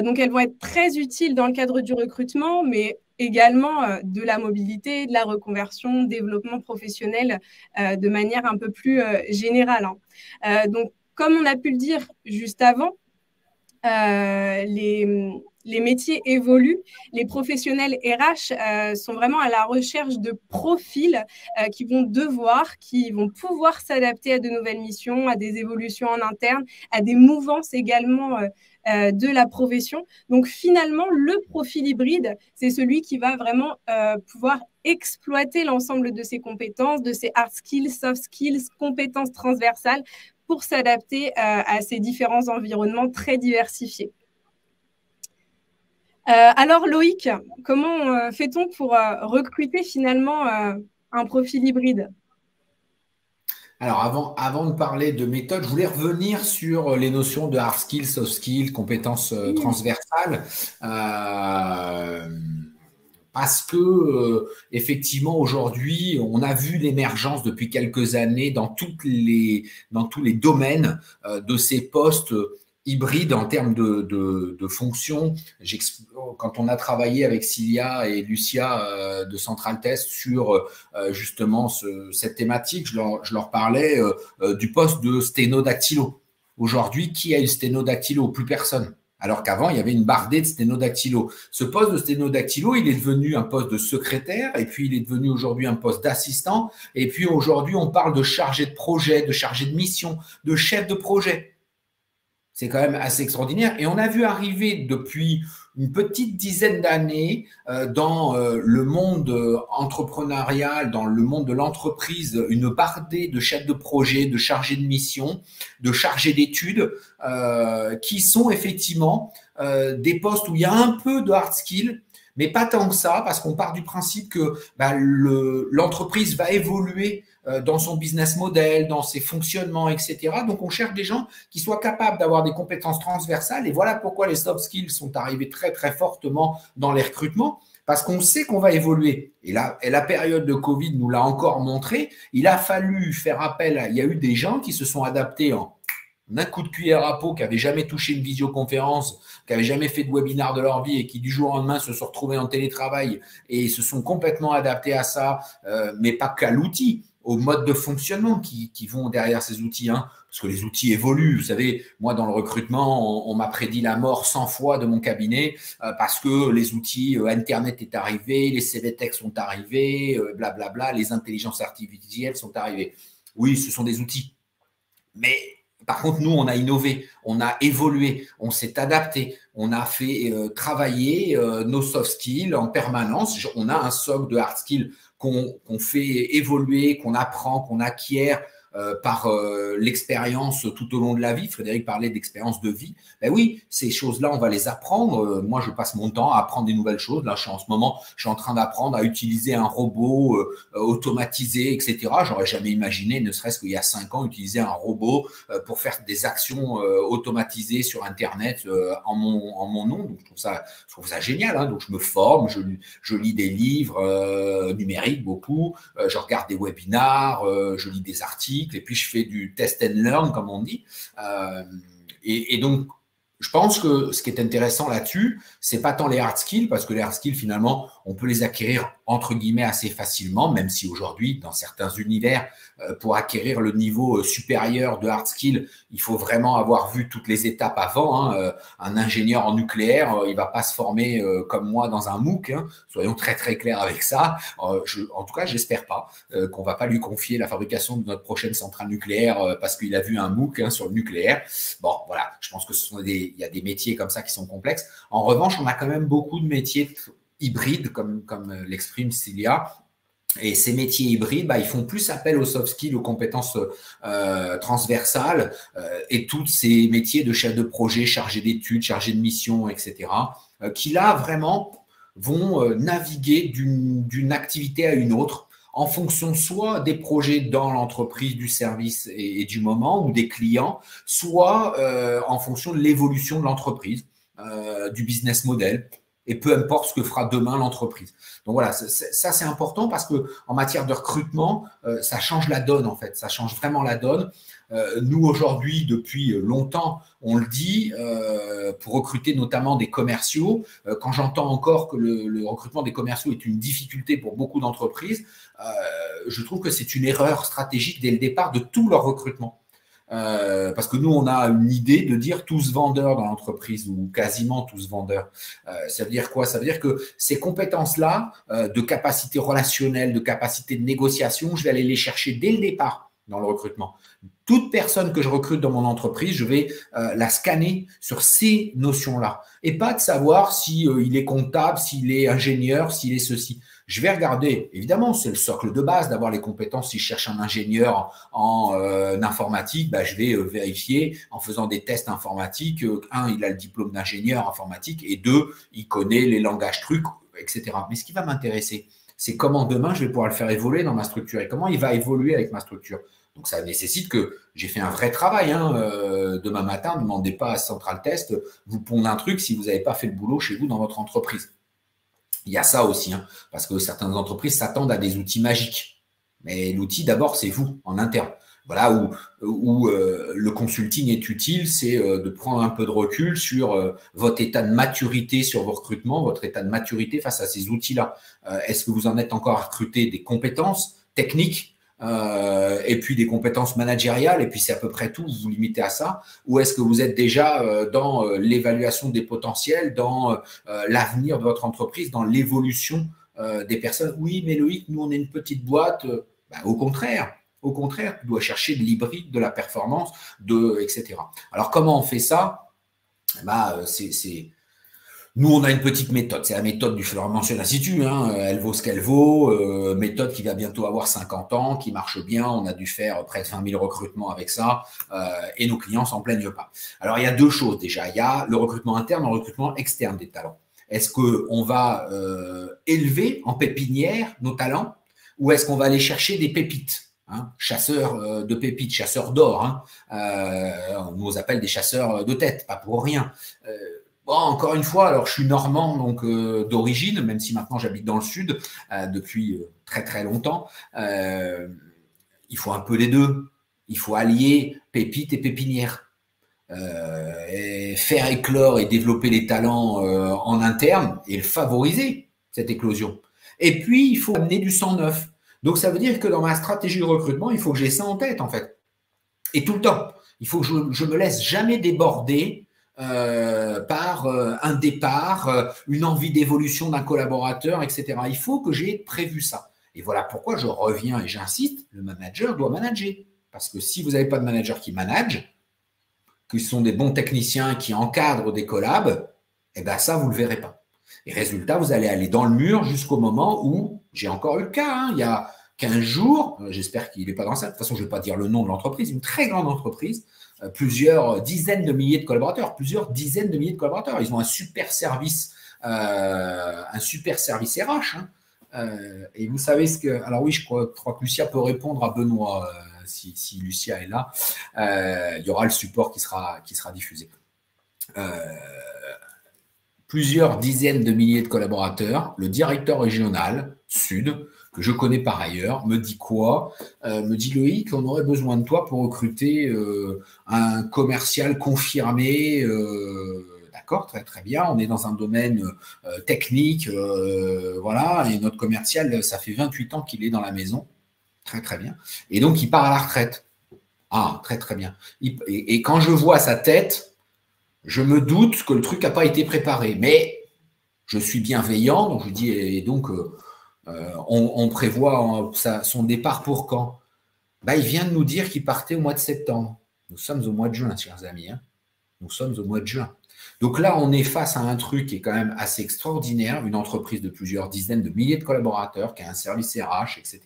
Donc, elles vont être très utiles dans le cadre du recrutement, mais également de la mobilité, de la reconversion, développement professionnel de manière un peu plus générale. Donc, comme on a pu le dire juste avant, les métiers évoluent. Les professionnels RH sont vraiment à la recherche de profils qui vont pouvoir s'adapter à de nouvelles missions, à des évolutions en interne, à des mouvances également de la profession. Donc, finalement, le profil hybride, c'est celui qui va vraiment pouvoir exploiter l'ensemble de ses compétences, de ses hard skills, soft skills, compétences transversales pour s'adapter à ces différents environnements très diversifiés. Alors Loïc, comment fait-on pour recruter finalement un profil hybride ? Alors, avant de parler de méthode, je voulais revenir sur les notions de hard skills, soft skills, compétences transversales. Parce que effectivement aujourd'hui, on a vu l'émergence depuis quelques années dans tous les domaines de ces postes hybrides en termes de fonctions. Quand on a travaillé avec Cilia et Lucia de Central Test sur justement cette thématique, je leur parlais du poste de sténodactylo. Aujourd'hui, qui a une sténodactylo? Plus personne. Alors qu'avant, il y avait une bardée de sténodactylo. Ce poste de sténodactylo, il est devenu un poste de secrétaire, et puis il est devenu aujourd'hui un poste d'assistant, et puis aujourd'hui, on parle de chargé de projet, de chargé de mission, de chef de projet. C'est quand même assez extraordinaire. Et on a vu arriver depuis une petite dizaine d'années dans le monde entrepreneurial, dans le monde de l'entreprise, une bardée de chefs de projet, de chargés de mission, de chargés d'études, qui sont effectivement des postes où il y a un peu de hard skill, mais pas tant que ça, parce qu'on part du principe que l'entreprise va évoluer dans son business model, dans ses fonctionnements, etc. Donc, on cherche des gens qui soient capables d'avoir des compétences transversales. Et voilà pourquoi les soft skills sont arrivés très, très fortement dans les recrutements, parce qu'on sait qu'on va évoluer. Et la période de Covid nous l'a encore montré. Il a fallu faire appel il y a eu des gens qui se sont adaptés en un coup de cuillère à peau, qui n'avaient jamais touché une visioconférence, qui n'avaient jamais fait de webinar de leur vie et qui du jour au lendemain se sont retrouvés en télétravail et se sont complètement adaptés à ça, mais pas qu'à l'outil, au mode de fonctionnement qui vont derrière ces outils, hein, parce que les outils évoluent. Vous savez, moi, dans le recrutement, on m'a prédit la mort 100 fois de mon cabinet parce que les outils, Internet est arrivé, les CVTech sont arrivés, blablabla, les intelligences artificielles sont arrivées. Oui, ce sont des outils. Mais par contre, nous, on a innové, on a évolué, on s'est adapté, on a fait travailler nos soft skills en permanence. On a un socle de hard skills qu'on fait évoluer, qu'on apprend, qu'on acquiert par l'expérience tout au long de la vie. Frédéric parlait d'expérience de vie. Ben oui, ces choses-là, on va les apprendre. Moi, je passe mon temps à apprendre des nouvelles choses. Là, en ce moment, je suis en train d'apprendre à utiliser un robot automatisé, etc. J'aurais jamais imaginé, ne serait-ce qu'il y a 5 ans, utiliser un robot pour faire des actions automatisées sur Internet en mon nom. Donc, je trouve ça génial. Hein. Donc, je me forme, je lis des livres numériques beaucoup, je regarde des webinars, je lis des articles, et puis je fais du test and learn, comme on dit. Et donc, je pense que ce qui est intéressant là-dessus, c'est pas tant les hard skills, parce que les hard skills, finalement, on peut les acquérir entre guillemets assez facilement, même si aujourd'hui, dans certains univers, pour acquérir le niveau supérieur de hard skill, il faut vraiment avoir vu toutes les étapes avant. Hein. Un ingénieur en nucléaire, il va pas se former comme moi dans un MOOC. Hein. Soyons très très clairs avec ça. En tout cas, j'espère pas qu'on va pas lui confier la fabrication de notre prochaine centrale nucléaire parce qu'il a vu un MOOC sur le nucléaire. Bon, voilà. Je pense que il y a des métiers comme ça qui sont complexes. En revanche, on a quand même beaucoup de métiers hybrides, comme l'exprime Cilia. Et ces métiers hybrides, ils font plus appel aux soft skills, aux compétences transversales et tous ces métiers de chef de projet, chargé d'études, chargé de mission, etc., qui là vraiment vont naviguer d'une activité à une autre en fonction soit des projets dans l'entreprise, du service et du moment ou des clients, soit en fonction de l'évolution de l'entreprise, du business model. Et peu importe ce que fera demain l'entreprise. Donc voilà, ça c'est important parce que en matière de recrutement, ça change la donne en fait, ça change vraiment la donne. Nous aujourd'hui, depuis longtemps, on le dit, pour recruter notamment des commerciaux, quand j'entends encore que le recrutement des commerciaux est une difficulté pour beaucoup d'entreprises, je trouve que c'est une erreur stratégique dès le départ de tout leur recrutement. Parce que nous, on a une idée de dire tous vendeurs dans l'entreprise ou quasiment tous vendeurs. Ça veut dire quoi? Ça veut dire que ces compétences-là, de capacité relationnelle, de capacité de négociation, je vais aller les chercher dès le départ dans le recrutement. Toute personne que je recrute dans mon entreprise, je vais la scanner sur ces notions-là. Et pas de savoir si il est comptable, s'il est ingénieur, s'il est ceci. Je vais regarder, évidemment, c'est le socle de base d'avoir les compétences. Si je cherche un ingénieur en informatique, je vais vérifier en faisant des tests informatiques. Un, il a le diplôme d'ingénieur informatique et deux, il connaît les langages trucs, etc. Mais ce qui va m'intéresser, c'est comment demain je vais pouvoir le faire évoluer dans ma structure et comment il va évoluer avec ma structure. Donc, ça nécessite que j'ai fait un vrai travail. Demain matin, ne demandez pas à Central Test, vous pondre un truc si vous n'avez pas fait le boulot chez vous dans votre entreprise. Il y a ça aussi, parce que certaines entreprises s'attendent à des outils magiques. Mais l'outil, d'abord, c'est vous, en interne. Voilà où le consulting est utile, c'est de prendre un peu de recul sur votre état de maturité sur vos recrutements, votre état de maturité face à ces outils-là. Est-ce que vous en êtes encore à recruter des compétences techniques et puis des compétences managériales, et puis c'est à peu près tout, vous vous limitez à ça, ou est-ce que vous êtes déjà dans l'évaluation des potentiels, dans l'avenir de votre entreprise, dans l'évolution des personnes? Oui, mais Loïc, nous on est une petite boîte. Au contraire, tu dois chercher de l'hybride, de la performance, etc. Alors comment on fait ça? Nous, on a une petite méthode. C'est la méthode du Florent Institut. Elle vaut ce qu'elle vaut. Méthode qui va bientôt avoir 50 ans, qui marche bien. On a dû faire près de 20 000 recrutements avec ça. Et nos clients s'en plaignent pas. Alors, il y a deux choses déjà. Il y a le recrutement interne et le recrutement externe des talents. Est-ce qu'on va élever en pépinière nos talents ou est-ce qu'on va aller chercher des pépites? Chasseurs de pépites, chasseurs d'or. On nous appelle des chasseurs de tête, pas pour rien. Bon, encore une fois, alors je suis normand donc d'origine, même si maintenant j'habite dans le sud depuis très très longtemps. Il faut un peu les deux. Il faut allier pépites et pépinière. Et faire éclore et développer les talents en interne et le favoriser, cette éclosion. Et puis, il faut amener du sang neuf. Donc, ça veut dire que dans ma stratégie de recrutement, il faut que j'ai ça en tête, en fait. Et tout le temps. Il faut que je me laisse jamais déborder par un départ, une envie d'évolution d'un collaborateur, etc. Il faut que j'ai prévu ça. Et voilà pourquoi je reviens et j'insiste, le manager doit manager. Parce que si vous n'avez pas de manager qui manage, qui sont des bons techniciens qui encadrent des collabs, eh bien ça, vous ne le verrez pas. Et résultat, vous allez aller dans le mur jusqu'au moment où, j'ai encore eu le cas, il y a 15 jours, j'espère qu'il n'est pas dans ça, de toute façon, je ne vais pas dire le nom de l'entreprise, une très grande entreprise, plusieurs dizaines de milliers de collaborateurs, Ils ont un super service RH. Et vous savez ce que… Alors oui, je crois que Lucia peut répondre à Benoît. Si Lucia est là, il y aura le support qui sera diffusé. Plusieurs dizaines de milliers de collaborateurs, le directeur régional Sud, que je connais par ailleurs, me dit quoi? Me dit Loïc, on aurait besoin de toi pour recruter un commercial confirmé. D'accord, très très bien, on est dans un domaine technique, voilà, et notre commercial, ça fait 28 ans qu'il est dans la maison. Très, très bien. Et donc, il part à la retraite. Ah, très, très bien. Et quand je vois sa tête, je me doute que le truc n'a pas été préparé. Mais je suis bienveillant, donc je lui dis, et donc, on prévoit son départ pour quand? Il vient de nous dire qu'il partait au mois de septembre. Nous sommes au mois de juin, chers amis. Nous sommes au mois de juin. Donc là, on est face à un truc qui est quand même assez extraordinaire, une entreprise de plusieurs dizaines de milliers de collaborateurs, qui a un service RH, etc.,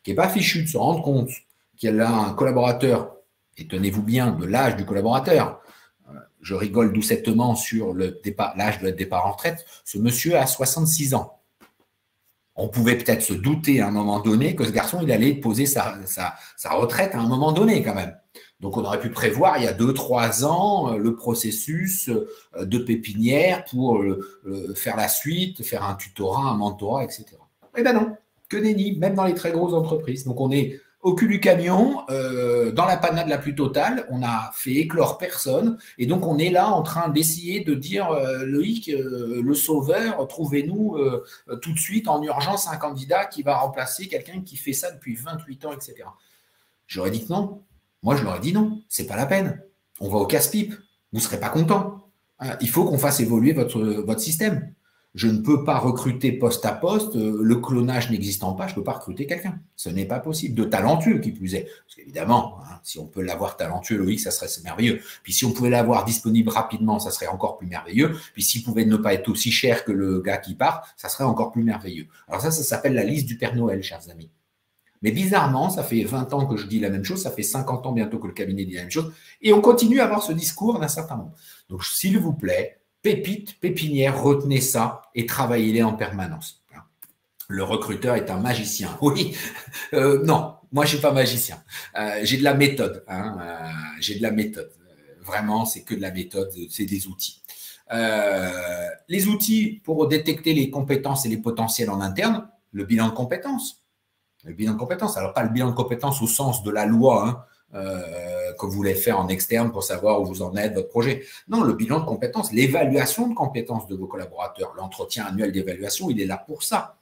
qui n'est pas fichu de se rendre compte qu'elle a un collaborateur, et tenez-vous bien de l'âge du collaborateur, je rigole doucettement sur l'âge de départ en retraite, ce monsieur a 66 ans. On pouvait peut-être se douter à un moment donné que ce garçon, il allait poser sa retraite à un moment donné quand même. Donc, on aurait pu prévoir il y a 2-3 ans le processus de pépinière pour faire la suite, faire un tutorat, un mentorat, etc. Eh bien non, que nenni, même dans les très grosses entreprises. Donc, on est au cul du camion, dans la panade la plus totale, on a fait éclore personne, et donc on est là en train d'essayer de dire Loïc, le sauveur, trouvez-nous tout de suite en urgence un candidat qui va remplacer quelqu'un qui fait ça depuis 28 ans, etc. J'aurais dit que non. Moi, je leur ai dit non, c'est pas la peine. On va au casse-pipe. Vous ne serez pas content. Il faut qu'on fasse évoluer votre système. Je ne peux pas recruter poste à poste. Le clonage n'existant pas, je ne peux pas recruter quelqu'un. Ce n'est pas possible. De talentueux, qui plus est. Parce qu'évidemment, si on peut l'avoir talentueux, Loïc, ça serait merveilleux. Puis si on pouvait l'avoir disponible rapidement, ça serait encore plus merveilleux. Puis s'il pouvait ne pas être aussi cher que le gars qui part, ça serait encore plus merveilleux. Alors ça s'appelle la liste du Père Noël, chers amis. Mais bizarrement, ça fait 20 ans que je dis la même chose, ça fait 50 ans bientôt que le cabinet dit la même chose, et on continue à avoir ce discours d'un certain nombre. Donc, s'il vous plaît, pépites, pépinières, retenez ça et travaillez-les en permanence. Le recruteur est un magicien. Oui, non, moi, je ne suis pas magicien. J'ai de la méthode. J'ai de la méthode. Vraiment, c'est que de la méthode, c'est des outils. Les outils pour détecter les compétences et les potentiels en interne, le bilan de compétences. Le bilan de compétences, alors pas le bilan de compétences au sens de la loi que vous voulez faire en externe pour savoir où vous en êtes, votre projet. Non, le bilan de compétences, l'évaluation de compétences de vos collaborateurs, l'entretien annuel d'évaluation, il est là pour ça.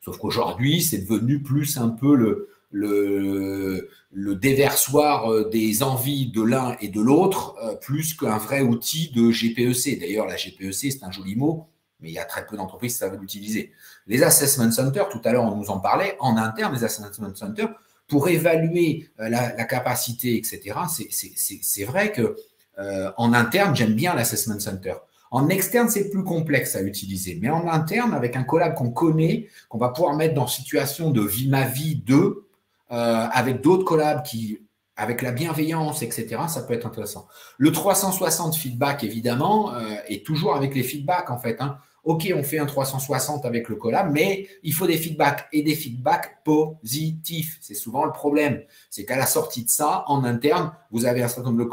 Sauf qu'aujourd'hui, c'est devenu plus un peu le déversoir des envies de l'un et de l'autre, plus qu'un vrai outil de GPEC. D'ailleurs, la GPEC, c'est un joli mot, mais il y a très peu d'entreprises qui savent l'utiliser. Les assessment centers, tout à l'heure, on nous en parlait, en interne, les assessment centers, pour évaluer la capacité, etc., c'est vrai que en interne, j'aime bien l'assessment center. En externe, c'est plus complexe à utiliser. Mais en interne, avec un collab qu'on connaît, qu'on va pouvoir mettre dans situation de vie ma vie 2, avec d'autres collabs qui, avec la bienveillance, etc., ça peut être intéressant. Le 360 feedback, évidemment, est toujours avec les feedbacks, en fait. Hein. OK, on fait un 360 avec le collab, mais il faut des feedbacks et des feedbacks positifs. C'est souvent le problème. C'est qu'à la sortie de ça, en interne, vous avez un certain nombre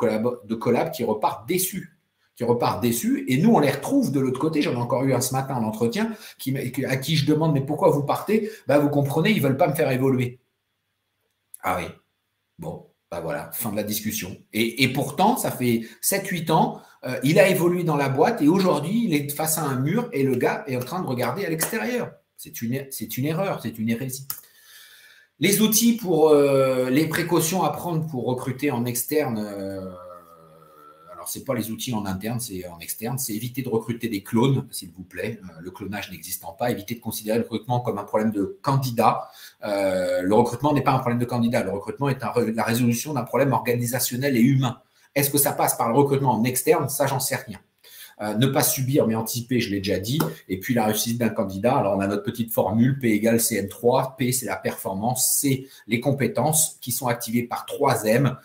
de collabs qui repartent déçus. Et nous, on les retrouve de l'autre côté. J'en ai encore eu un ce matin en entretien à qui je demande, mais pourquoi vous partez? Vous comprenez, ils ne veulent pas me faire évoluer. Ah oui, bon, voilà, fin de la discussion. Et pourtant, ça fait 7-8 ans, il a évolué dans la boîte et aujourd'hui, il est face à un mur et le gars est en train de regarder à l'extérieur. C'est une erreur, c'est une hérésie. Les outils pour les précautions à prendre pour recruter en externe, alors ce n'est pas les outils en interne, c'est en externe, c'est éviter de recruter des clones, s'il vous plaît, le clonage n'existant pas, éviter de considérer le recrutement comme un problème de candidat. Le recrutement n'est pas un problème de candidat, le recrutement est la résolution d'un problème organisationnel et humain. Est-ce que ça passe par le recrutement en externe? Ça, j'en sais rien. Ne pas subir mais anticiper, je l'ai déjà dit. Et puis la réussite d'un candidat, alors on a notre petite formule, P égale CM3. P, c'est la performance, C, les compétences qui sont activées par 3 M,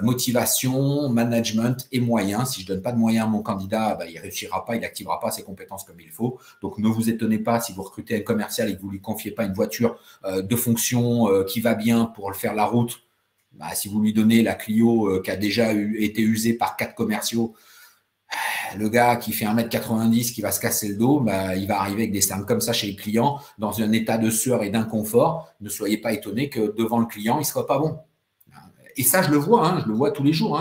motivation, management et moyens. Si je ne donne pas de moyens à mon candidat, il ne réussira pas, il n'activera pas ses compétences comme il faut. Donc ne vous étonnez pas si vous recrutez un commercial et que vous ne lui confiez pas une voiture de fonction qui va bien pour faire la route. Si vous lui donnez la Clio qui a déjà été usée par 4 commerciaux, le gars qui fait 1m90, qui va se casser le dos, il va arriver avec des cernes comme ça chez les clients, dans un état de sueur et d'inconfort. Ne soyez pas étonnés que devant le client, il ne sera pas bon. Et ça, je le vois tous les jours.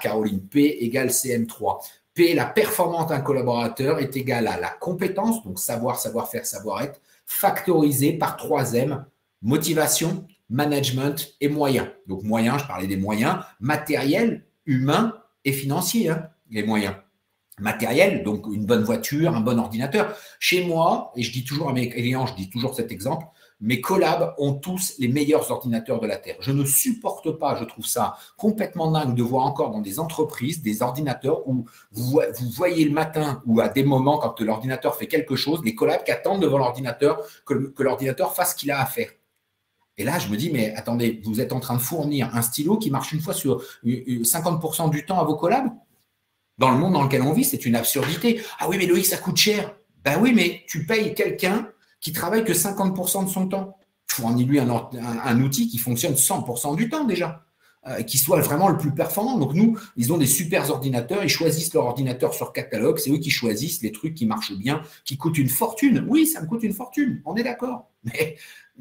Caroline, P égale CM3. P, la performance d'un collaborateur est égale à la compétence, donc savoir, savoir-faire, savoir-être, factorisé par 3 M, motivation, management et moyens. Donc moyens, je parlais des moyens matériels, humains et financiers, les moyens. Matériels, donc une bonne voiture, un bon ordinateur. Chez moi, et je dis toujours à mes clients, je dis toujours cet exemple, mes collabs ont tous les meilleurs ordinateurs de la Terre. Je ne supporte pas, je trouve ça complètement dingue de voir encore dans des entreprises des ordinateurs où vous voyez le matin ou à des moments quand l'ordinateur fait quelque chose, les collabs qui attendent devant l'ordinateur que l'ordinateur fasse ce qu'il a à faire. Et là, je me dis, mais attendez, vous êtes en train de fournir un stylo qui marche une fois sur 50% du temps à vos collabs? Dans le monde dans lequel on vit, c'est une absurdité. Ah oui, mais Loïc, ça coûte cher. Ben oui, mais tu payes quelqu'un qui travaille que 50% de son temps. Fournis-lui un outil qui fonctionne 100% du temps déjà, qui soit vraiment le plus performant. Donc nous, ils ont des super ordinateurs, ils choisissent leur ordinateur sur catalogue, c'est eux qui choisissent les trucs qui marchent bien, qui coûtent une fortune. Oui, ça me coûte une fortune, on est d'accord.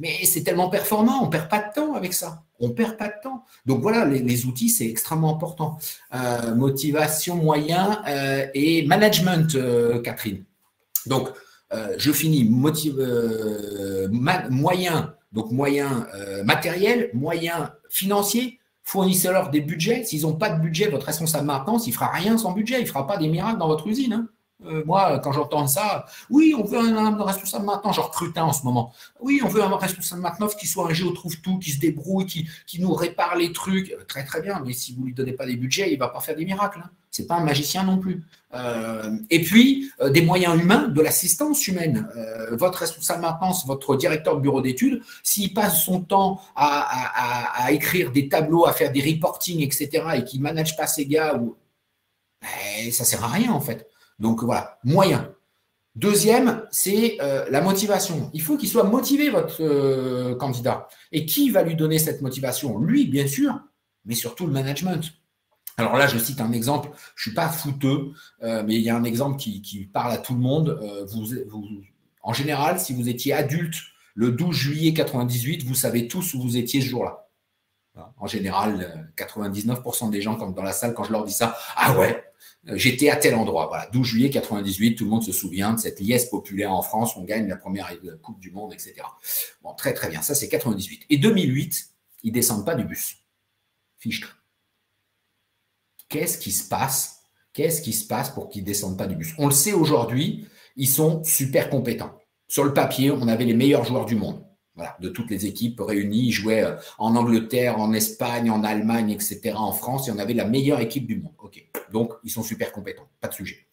Mais c'est tellement performant, on ne perd pas de temps avec ça. On ne perd pas de temps. Donc voilà, les outils, c'est extrêmement important. Motivation, moyens et management, Catherine. Donc, je finis. Moyens, donc moyens matériels, moyens financiers. Fournissez-leur des budgets. S'ils n'ont pas de budget, votre responsable maintenance, il ne fera rien sans budget. Il ne fera pas des miracles dans votre usine. Moi, quand j'entends ça, oui, on veut un responsable maintenance, j'en recrute un en ce moment. Oui, on veut un responsable maintenance qui soit un géo-trouve-tout, qui se débrouille, qui nous répare les trucs. Très, très bien, mais si vous ne lui donnez pas des budgets, il ne va pas faire des miracles. Ce n'est pas un magicien non plus. Et puis, des moyens humains, de l'assistance humaine. Votre responsable maintenance, votre directeur de bureau d'études, s'il passe son temps à écrire des tableaux, à faire des reporting, etc., et qu'il ne manage pas ses gars, ça ne sert à rien en fait. Donc voilà, moyen. Deuxième, c'est la motivation. Il faut qu'il soit motivé, votre candidat. Et qui va lui donner cette motivation? Lui, bien sûr, mais surtout le management. Alors là, je cite un exemple, je ne suis pas fouteux, mais il y a un exemple qui parle à tout le monde. En général, si vous étiez adulte le 12 juillet 98, vous savez tous où vous étiez ce jour-là. En général, 99% des gens dans la salle, quand je leur dis ça, ah ouais, j'étais à tel endroit. Voilà, 12 juillet 98, tout le monde se souvient de cette liesse populaire en France, on gagne la première Coupe du Monde, etc. Bon, très très bien, ça c'est 98. Et 2008, ils descendent pas du bus. Fichtre. Qu'est-ce qui se passe? Qu'est-ce qui se passe pour qu'ils descendent pas du bus? On le sait aujourd'hui, ils sont super compétents. Sur le papier, on avait les meilleurs joueurs du monde. Voilà, de toutes les équipes réunies, ils jouaient en Angleterre, en Espagne, en Allemagne, etc., en France, et on avait la meilleure équipe du monde. Ok, donc ils sont super compétents, pas de sujet.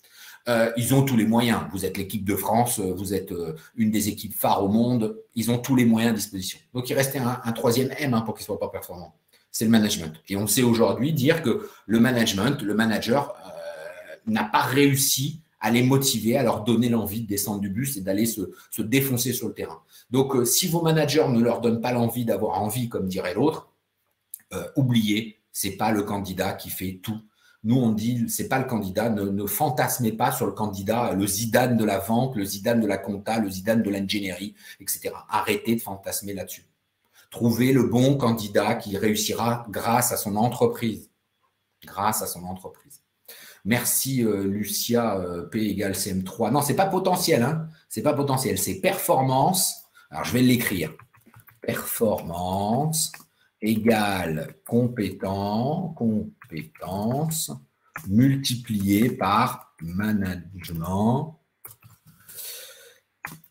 Ils ont tous les moyens. Vous êtes l'équipe de France, vous êtes une des équipes phares au monde. Ils ont tous les moyens à disposition. Donc il restait un troisième M pour qu'ils ne soient pas performants. C'est le management. Et on sait aujourd'hui dire que le management, le manager n'a pas réussi à les motiver, à leur donner l'envie de descendre du bus et d'aller se défoncer sur le terrain. Donc, si vos managers ne leur donnent pas l'envie d'avoir envie, comme dirait l'autre, oubliez, ce n'est pas le candidat qui fait tout. Nous, on dit, ce n'est pas le candidat, ne fantasmez pas sur le candidat, le Zidane de la vente, le Zidane de la compta, le Zidane de l'ingénierie, etc. Arrêtez de fantasmer là-dessus. Trouvez le bon candidat qui réussira grâce à son entreprise. Grâce à son entreprise. Merci Lucia, P égale CM3. Non, ce n'est pas potentiel, hein. C'est pas potentiel, c'est performance. Alors, je vais l'écrire. Performance égale compétence multiplié par management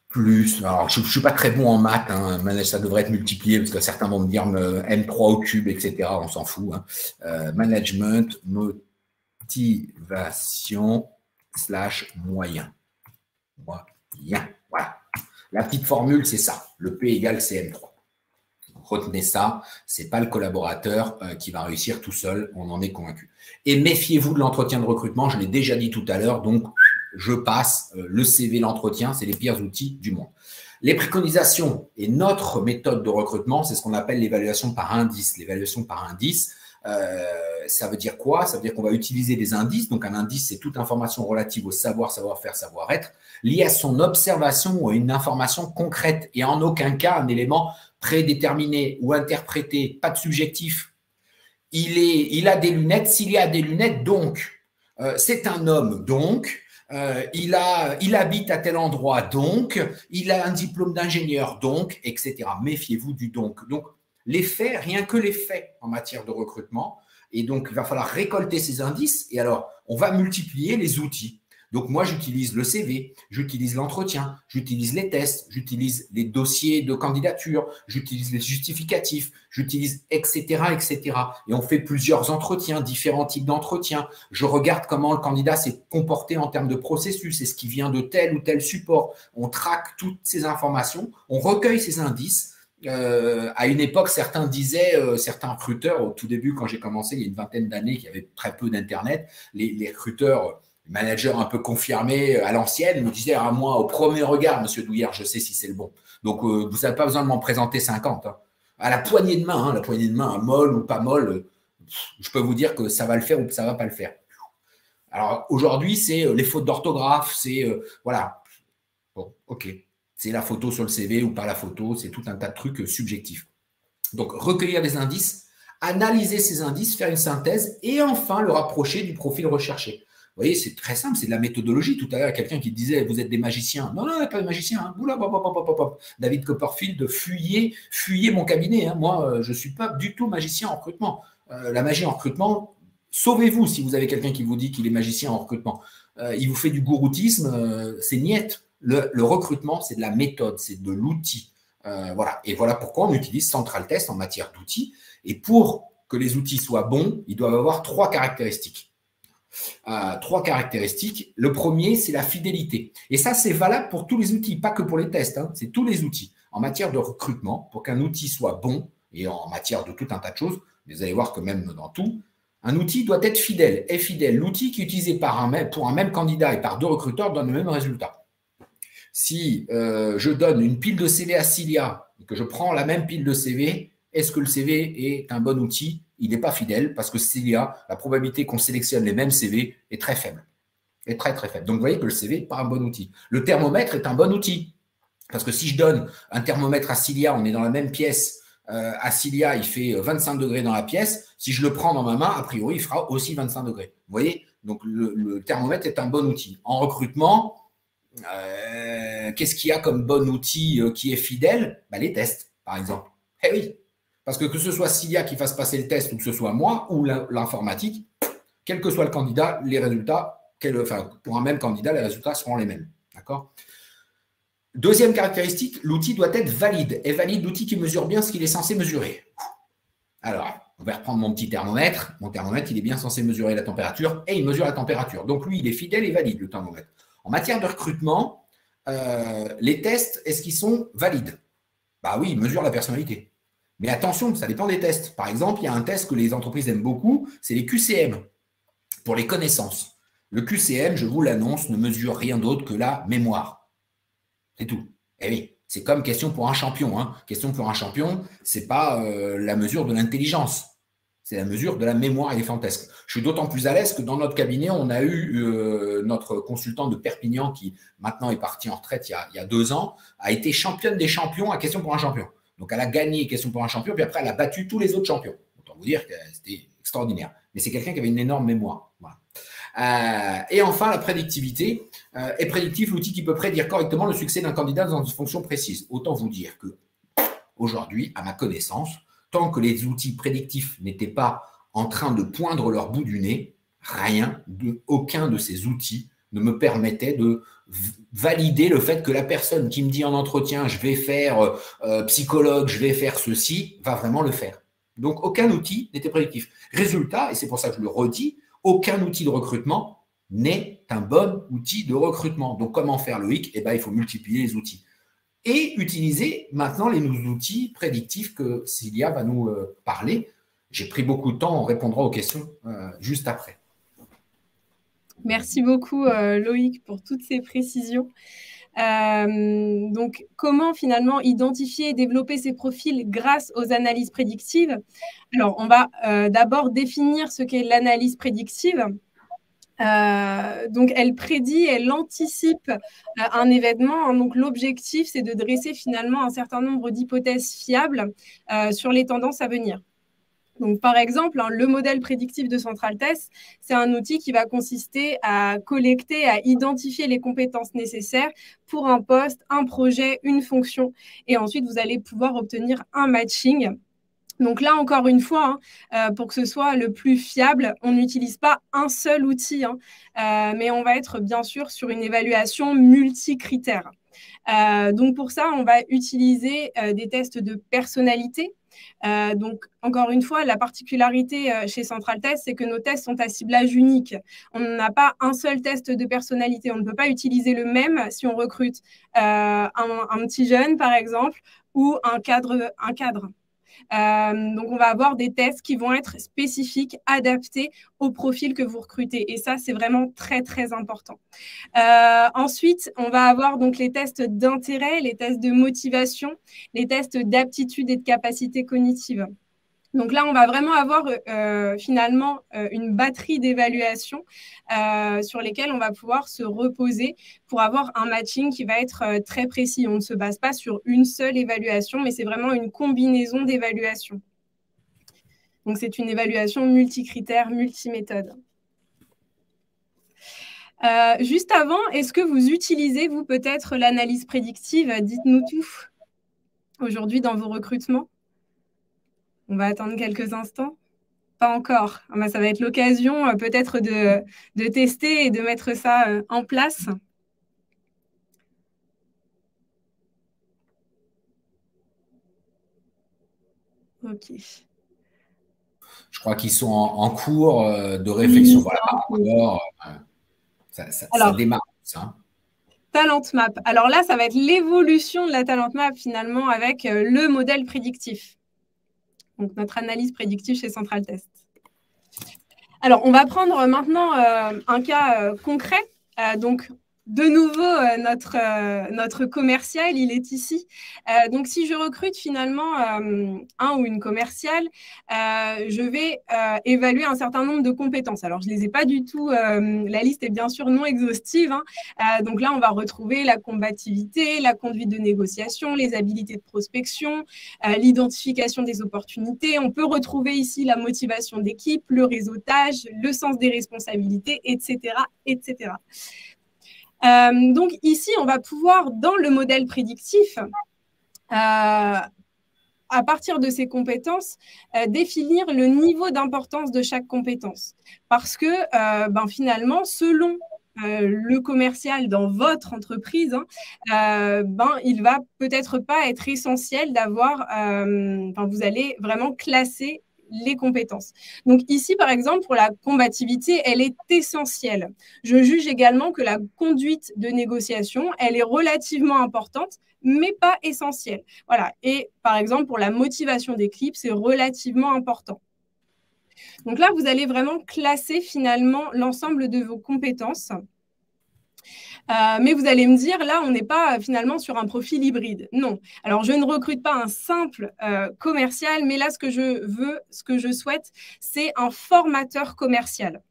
plus. Alors, je ne suis pas très bon en maths, hein, ça devrait être multiplié parce que certains vont me dire M3 au cube, etc. On s'en fout. Hein. Management, motivation / moyen. Moyen. Voilà. La petite formule, c'est ça. Le P égale CM3. Retenez ça, ce n'est pas le collaborateur qui va réussir tout seul, on en est convaincu. Et méfiez-vous de l'entretien de recrutement, je l'ai déjà dit tout à l'heure, donc je passe. Le CV, l'entretien, c'est les pires outils du monde. Les préconisations et notre méthode de recrutement, c'est ce qu'on appelle l'évaluation par indice. L'évaluation par indice, ça veut dire quoi? Ça veut dire qu'on va utiliser des indices. Donc, un indice, c'est toute information relative au savoir, savoir-faire, savoir-être, liée à son observation ou à une information concrète et en aucun cas un élément prédéterminé ou interprété, pas de subjectif. Il a des lunettes, s'il y a des lunettes, donc, c'est un homme, donc, il habite à tel endroit, donc, il a un diplôme d'ingénieur, donc, etc. Méfiez-vous du donc. Donc, les faits, rien que les faits en matière de recrutement. Et donc, il va falloir récolter ces indices. Et alors, on va multiplier les outils. Donc, moi, j'utilise le CV, j'utilise l'entretien, j'utilise les tests, j'utilise les dossiers de candidature, j'utilise les justificatifs, j'utilise etc., etc. Et on fait plusieurs entretiens, différents types d'entretiens. Je regarde comment le candidat s'est comporté en termes de processus, est-ce qu'il vient de tel ou tel support. On traque toutes ces informations, on recueille ces indices. À une époque, certains disaient, certains recruteurs, au tout début, quand j'ai commencé, il y a une vingtaine d'années, qu'il y avait très peu d'Internet, les recruteurs, les managers un peu confirmés à l'ancienne, me disaient à moi, au premier regard, monsieur Douillard, je sais si c'est le bon. Donc, vous n'avez pas besoin de m'en présenter 50. Hein. À la poignée de main, molle ou pas molle, je peux vous dire que ça va le faire ou que ça ne va pas le faire. Alors, aujourd'hui, c'est les fautes d'orthographe, c'est, voilà. Bon, ok. C'est la photo sur le CV ou pas la photo, c'est tout un tas de trucs subjectifs. Donc, recueillir des indices, analyser ces indices, faire une synthèse et enfin le rapprocher du profil recherché. Vous voyez, c'est très simple, c'est de la méthodologie. Tout à l'heure, il y a quelqu'un qui disait « vous êtes des magiciens ». Non, non, pas des magiciens. Hein. Oula, David Copperfield, fuyez mon cabinet. Hein. Moi, je ne suis pas du tout magicien en recrutement. La magie en recrutement, sauvez-vous si vous avez quelqu'un qui vous dit qu'il est magicien en recrutement. Il vous fait du gouroutisme, c'est niette. Le recrutement, c'est de la méthode, c'est de l'outil. Voilà. Et voilà pourquoi on utilise Central Test en matière d'outils. Et pour que les outils soient bons, ils doivent avoir 3 caractéristiques. 3 caractéristiques. Le premier, c'est la fidélité. Et ça, c'est valable pour tous les outils, pas que pour les tests. Hein. C'est tous les outils. En matière de recrutement, pour qu'un outil soit bon, et en matière de tout un tas de choses, vous allez voir que même dans tout, un outil doit être fidèle. Est fidèle. L'outil qui est utilisé pour un même candidat et par 2 recruteurs donne le même résultat. Si je donne une pile de CV à Cilia et que je prends la même pile de CV, est-ce que le CV est un bon outil? Il n'est pas fidèle parce que Cilia, la probabilité qu'on sélectionne les mêmes CV est très faible. Est très, très faible. Donc, vous voyez que le CV n'est pas un bon outil. Le thermomètre est un bon outil. Parce que si je donne un thermomètre à Cilia, on est dans la même pièce, à Cilia, il fait 25 degrés dans la pièce. Si je le prends dans ma main, a priori, il fera aussi 25 degrés. Vous voyez? Donc, le thermomètre est un bon outil. En recrutement, qu'est-ce qu'il y a comme bon outil qui est fidèle? Les tests, par exemple. Eh oui, parce que ce soit Cilia qui fasse passer le test ou que ce soit moi ou l'informatique, quel que soit le candidat, les résultats, pour un même candidat, les résultats seront les mêmes. D'accord? Deuxième caractéristique, l'outil doit être valide. Et valide, l'outil qui mesure bien ce qu'il est censé mesurer. Alors, on va reprendre mon petit thermomètre. Mon thermomètre, il est bien censé mesurer la température et il mesure la température. Donc, lui, il est fidèle et valide, le thermomètre. En matière de recrutement, les tests, est-ce qu'ils sont valides? Bah oui, ils mesurent la personnalité. Mais attention, ça dépend des tests. Par exemple, il y a un test que les entreprises aiment beaucoup, c'est les QCM, pour les connaissances. Le QCM, je vous l'annonce, ne mesure rien d'autre que la mémoire. C'est tout. Eh oui, c'est comme question pour un champion. Hein. Question pour un champion, ce n'est pas la mesure de l'intelligence. C'est la mesure de la mémoire éléphantesque. Je suis d'autant plus à l'aise que dans notre cabinet, on a eu notre consultante de Perpignan qui maintenant est partie en retraite il y a 2 ans, a été championne des champions à question pour un champion. Donc, elle a gagné question pour un champion, puis après, elle a battu tous les autres champions. Autant vous dire que c'était extraordinaire. Mais c'est quelqu'un qui avait une énorme mémoire. Voilà. Et enfin, la prédictivité. Est prédictif l'outil qui peut prédire correctement le succès d'un candidat dans une fonction précise. Autant vous dire que aujourd'hui, à ma connaissance, tant que les outils prédictifs n'étaient pas en train de poindre leur bout du nez, aucun de ces outils ne me permettait de valider le fait que la personne qui me dit en entretien « je vais faire psychologue, je vais faire ceci », va vraiment le faire. Donc, aucun outil n'était prédictif. Résultat, et c'est pour ça que je le redis, aucun outil de recrutement n'est un bon outil de recrutement. Donc, comment faire, Loïc? Eh bien, il faut multiplier les outils. Et utiliser maintenant les outils prédictifs que Cilia va nous parler. J'ai pris beaucoup de temps, on répondra aux questions juste après. Merci beaucoup, Loïc, pour toutes ces précisions. Donc, comment finalement identifier et développer ces profils grâce aux analyses prédictives? Alors, on va d'abord définir ce qu'est l'analyse prédictive. Donc, elle prédit, elle anticipe un événement. Donc, l'objectif, c'est de dresser finalement un certain nombre d'hypothèses fiables sur les tendances à venir. Donc, par exemple, le modèle prédictif de Centraltest, c'est un outil qui va consister à collecter, à identifier les compétences nécessaires pour un poste, un projet, une fonction. Et ensuite, vous allez pouvoir obtenir un matching. Donc là, encore une fois, pour que ce soit le plus fiable, on n'utilise pas un seul outil, mais on va être bien sûr sur une évaluation multicritère. Donc pour ça, on va utiliser des tests de personnalité. Donc, encore une fois, la particularité chez Centraltest, c'est que nos tests sont à ciblage unique. On n'a pas un seul test de personnalité. On ne peut pas utiliser le même si on recrute un petit jeune, par exemple, ou un cadre. Donc, on va avoir des tests qui vont être spécifiques, adaptés au profil que vous recrutez. Et ça, c'est vraiment très, très important. Ensuite, on va avoir donc les tests d'intérêt, les tests de motivation, les tests d'aptitude et de capacité cognitive. Donc là, on va vraiment avoir finalement une batterie d'évaluations sur lesquelles on va pouvoir se reposer pour avoir un matching qui va être très précis. On ne se base pas sur une seule évaluation, mais c'est vraiment une combinaison d'évaluations. Donc, c'est une évaluation multicritère, multiméthode. Juste avant, est-ce que vous utilisez, vous, peut-être l'analyse prédictive? Dites-nous tout aujourd'hui dans vos recrutements. On va attendre quelques instants. Pas encore. Ça va être l'occasion peut-être de tester et de mettre ça en place. Ok. Je crois qu'ils sont en cours de réflexion. Voilà. Ça démarre. Ça. Talent Map. Alors là, ça va être l'évolution de la Talent Map finalement avec le modèle prédictif. Donc, notre analyse prédictive chez Centraltest. Alors, on va prendre maintenant un cas concret. Donc, de nouveau, notre commercial, il est ici. Donc, si je recrute finalement un ou une commerciale, je vais évaluer un certain nombre de compétences. Alors, je ne les ai pas du tout, la liste est bien sûr non exhaustive, hein. Donc là, on va retrouver la combativité, la conduite de négociation, les habilités de prospection, l'identification des opportunités. On peut retrouver ici la motivation d'équipe, le réseautage, le sens des responsabilités, etc., etc. Donc ici, on va pouvoir, dans le modèle prédictif, à partir de ces compétences, définir le niveau d'importance de chaque compétence. Parce que finalement, selon le commercial dans votre entreprise, il va peut-être pas être essentiel d'avoir, vous allez vraiment classer les compétences. Donc ici, par exemple, pour la combativité, elle est essentielle. Je juge également que la conduite de négociation, elle est relativement importante, mais pas essentielle. Voilà. Et par exemple, pour la motivation d'équipe, c'est relativement important. Donc là, vous allez vraiment classer finalement l'ensemble de vos compétences. Mais vous allez me dire, là, on n'est pas finalement sur un profil hybride. Non. Alors, je ne recrute pas un simple commercial, mais là, ce que je souhaite, c'est un formateur commercial.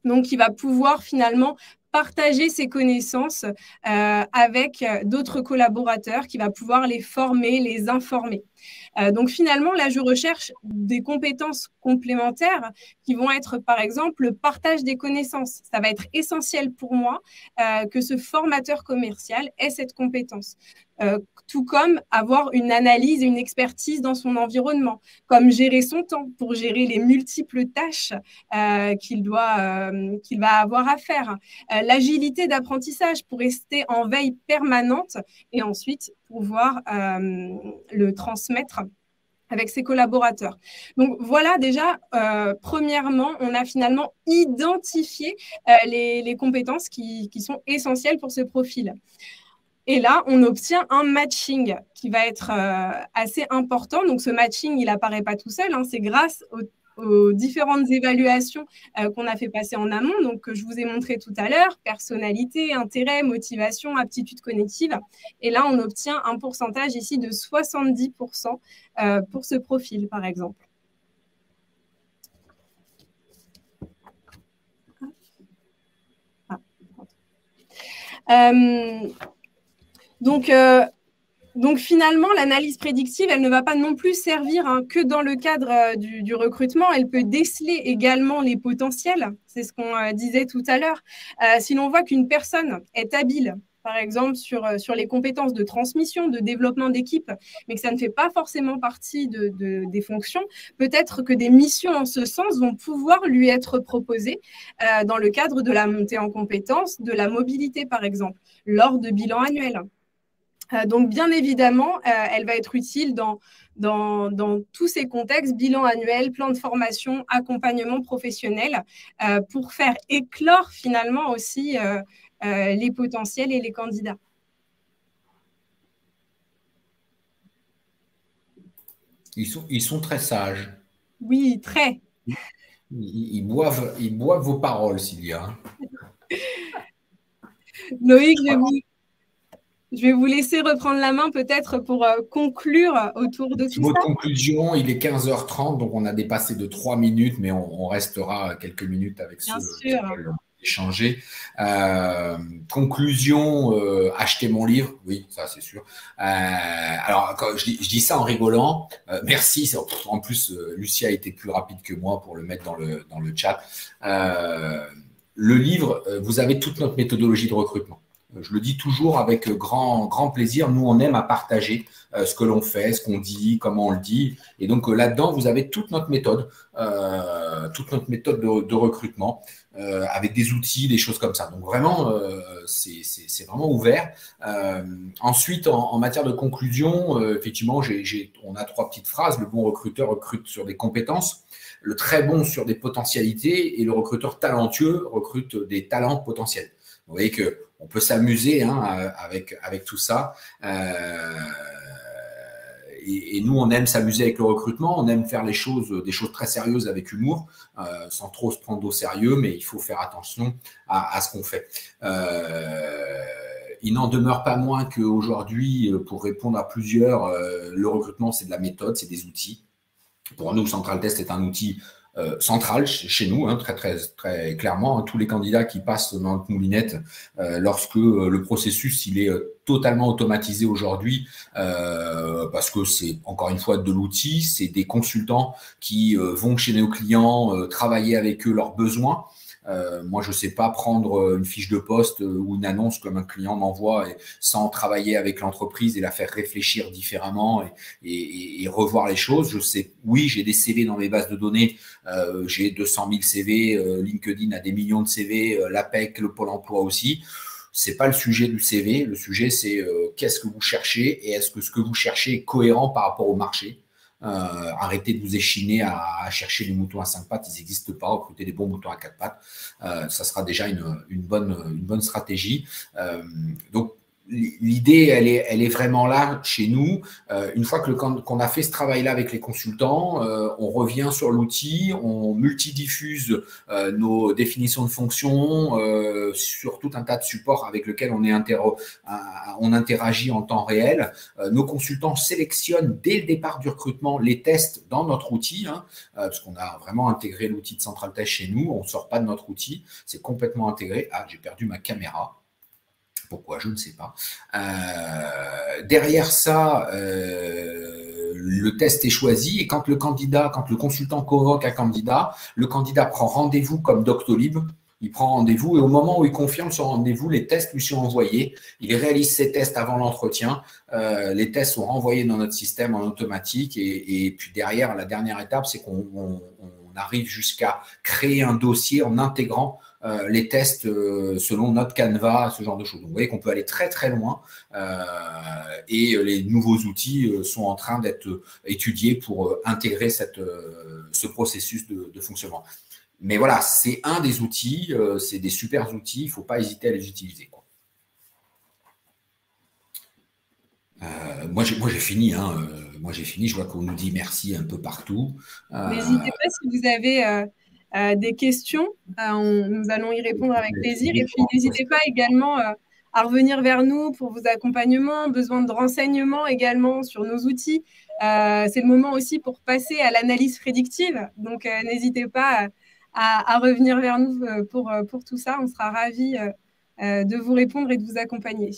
Donc, il va pouvoir finalement partager ses connaissances avec d'autres collaborateurs, qui va pouvoir les former, les informer. Donc finalement, là, je recherche des compétences complémentaires qui vont être, par exemple, le partage des connaissances. Ça va être essentiel pour moi que ce formateur commercial ait cette compétence. Tout comme avoir une analyse et une expertise dans son environnement, comme gérer son temps pour gérer les multiples tâches qu'il va avoir à faire, l'agilité d'apprentissage pour rester en veille permanente et ensuite pouvoir le transmettre avec ses collaborateurs. Donc voilà, déjà, premièrement, on a finalement identifié les compétences qui sont essentielles pour ce profil. Et là, on obtient un matching qui va être assez important. Donc, ce matching, il n'apparaît pas tout seul, hein. C'est grâce aux différentes évaluations qu'on a fait passer en amont, donc que je vous ai montré tout à l'heure, personnalité, intérêt, motivation, aptitude cognitive. Et là, on obtient un pourcentage ici de 70% pour ce profil, par exemple. Donc finalement, l'analyse prédictive, elle ne va pas non plus servir que dans le cadre du recrutement. Elle peut déceler également les potentiels. C'est ce qu'on disait tout à l'heure. Si l'on voit qu'une personne est habile, par exemple, sur les compétences de transmission, de développement d'équipe, mais que ça ne fait pas forcément partie des fonctions, peut-être que des missions en ce sens vont pouvoir lui être proposées dans le cadre de la montée en compétences, de la mobilité, par exemple, lors de bilans annuels. Donc, bien évidemment, elle va être utile dans tous ces contextes, bilan annuel, plan de formation, accompagnement professionnel, pour faire éclore finalement aussi les potentiels et les candidats. Ils sont très sages. Oui, très. Ils boivent vos paroles, Sylvia. Loïc, je vais vous laisser reprendre la main peut-être pour conclure autour de tout ça. Votre conclusion, il est 15h30, donc on a dépassé de 3 minutes, mais on restera quelques minutes avec ceux qui veulent échanger. Conclusion, achetez mon livre, oui, ça c'est sûr. Alors, quand je dis ça en rigolant, merci. En plus, Lucie a été plus rapide que moi pour le mettre dans le chat. Le livre, vous avez toute notre méthodologie de recrutement. Je le dis toujours avec grand plaisir. Nous, on aime à partager ce que l'on fait, ce qu'on dit, comment on le dit. Et donc là-dedans, vous avez toute notre méthode de recrutement avec des outils, des choses comme ça. Donc vraiment, c'est vraiment ouvert. Ensuite, en matière de conclusion, effectivement, on a 3 petites phrases. Le bon recruteur recrute sur des compétences, le très bon sur des potentialités et le recruteur talentueux recrute des talents potentiels. Vous voyez qu'on peut s'amuser avec tout ça. et nous, on aime s'amuser avec le recrutement, on aime faire des choses très sérieuses avec humour, sans trop se prendre au sérieux, mais il faut faire attention à ce qu'on fait. Il n'en demeure pas moins qu'aujourd'hui, pour répondre à plusieurs, le recrutement, c'est de la méthode, c'est des outils. Pour nous, Central Test est un outil central chez nous, hein, très, très, très clairement. Hein, tous les candidats qui passent dans notre moulinette, lorsque le processus il est totalement automatisé aujourd'hui, parce que c'est encore une fois de l'outil, c'est des consultants qui vont chez nos clients travailler avec eux leurs besoins. Moi, je ne sais pas prendre une fiche de poste ou une annonce comme un client m'envoie sans travailler avec l'entreprise et la faire réfléchir différemment et revoir les choses. Je sais, oui, j'ai des CV dans mes bases de données. J'ai 200 000 CV. LinkedIn a des millions de CV. L'APEC, le Pôle emploi aussi. C'est pas le sujet du CV. Le sujet, c'est qu'est-ce que vous cherchez et est-ce que ce que vous cherchez est cohérent par rapport au marché. Arrêtez de vous échiner à chercher les moutons à 5 pattes, ils n'existent pas, recrutez des bons moutons à 4 pattes, ça sera déjà une bonne stratégie. Donc l'idée, elle est vraiment là chez nous. Une fois qu'on a fait ce travail-là avec les consultants, on revient sur l'outil, on multidiffuse nos définitions de fonctions sur tout un tas de supports avec lesquels on interagit en temps réel. Nos consultants sélectionnent dès le départ du recrutement les tests dans notre outil, hein, parce qu'on a vraiment intégré l'outil de Central Test chez nous. On ne sort pas de notre outil, c'est complètement intégré. Ah, j'ai perdu ma caméra. Pourquoi? Je ne sais pas. Derrière ça, le test est choisi et quand le consultant convoque un candidat, le candidat prend rendez-vous comme Doctolib. Il prend rendez-vous et au moment où il confirme son rendez-vous, les tests lui sont envoyés. Il réalise ses tests avant l'entretien. Les tests sont renvoyés dans notre système en automatique et puis derrière, la dernière étape, c'est qu'on arrive jusqu'à créer un dossier en intégrant les tests selon notre canevas, ce genre de choses. Donc, vous voyez qu'on peut aller très très loin et les nouveaux outils sont en train d'être étudiés pour intégrer ce processus de fonctionnement. Mais voilà, c'est un des outils, c'est des super outils, il ne faut pas hésiter à les utiliser, quoi. Moi, j'ai fini. Hein, moi, j'ai fini. Je vois qu'on nous dit merci un peu partout. N'hésitez pas si vous avez des questions. Nous allons y répondre avec plaisir. Et puis, n'hésitez pas également à revenir vers nous pour vos accompagnements, besoin de renseignements également sur nos outils. C'est le moment aussi pour passer à l'analyse prédictive. Donc, n'hésitez pas à revenir vers nous pour tout ça. On sera ravis de vous répondre et de vous accompagner.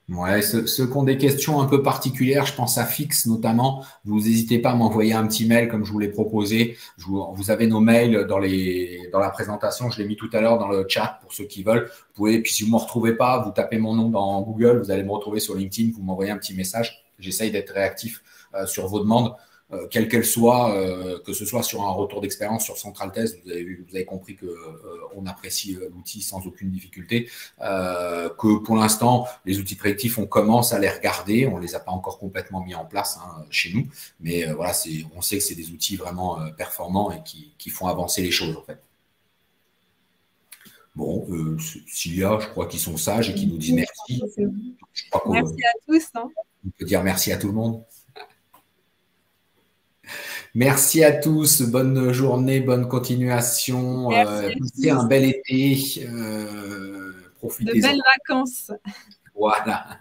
Ouais, ceux qui ont des questions un peu particulières, je pense à Fix notamment, vous n'hésitez pas à m'envoyer un petit mail comme je vous l'ai proposé. Vous avez nos mails dans la présentation, je l'ai mis tout à l'heure dans le chat pour ceux qui veulent. Vous pouvez, puis si vous ne me retrouvez pas, vous tapez mon nom dans Google, vous allez me retrouver sur LinkedIn, vous m'envoyez un petit message. J'essaye d'être réactif sur vos demandes. Quelle qu'elle soit, que ce soit sur un retour d'expérience sur Central Test, vous avez compris qu'on apprécie l'outil sans aucune difficulté, que pour l'instant, les outils prédictifs, on commence à les regarder, on ne les a pas encore complètement mis en place chez nous, mais voilà, on sait que c'est des outils vraiment performants et qui font avancer les choses en fait. Bon, s'il y a, je crois qu'ils sont sages et qu'ils nous disent merci. Merci à tous. Hein. On peut dire merci à tout le monde. Merci à tous, bonne journée, bonne continuation, passez un bel été, profitez-en. De belles vacances. Voilà.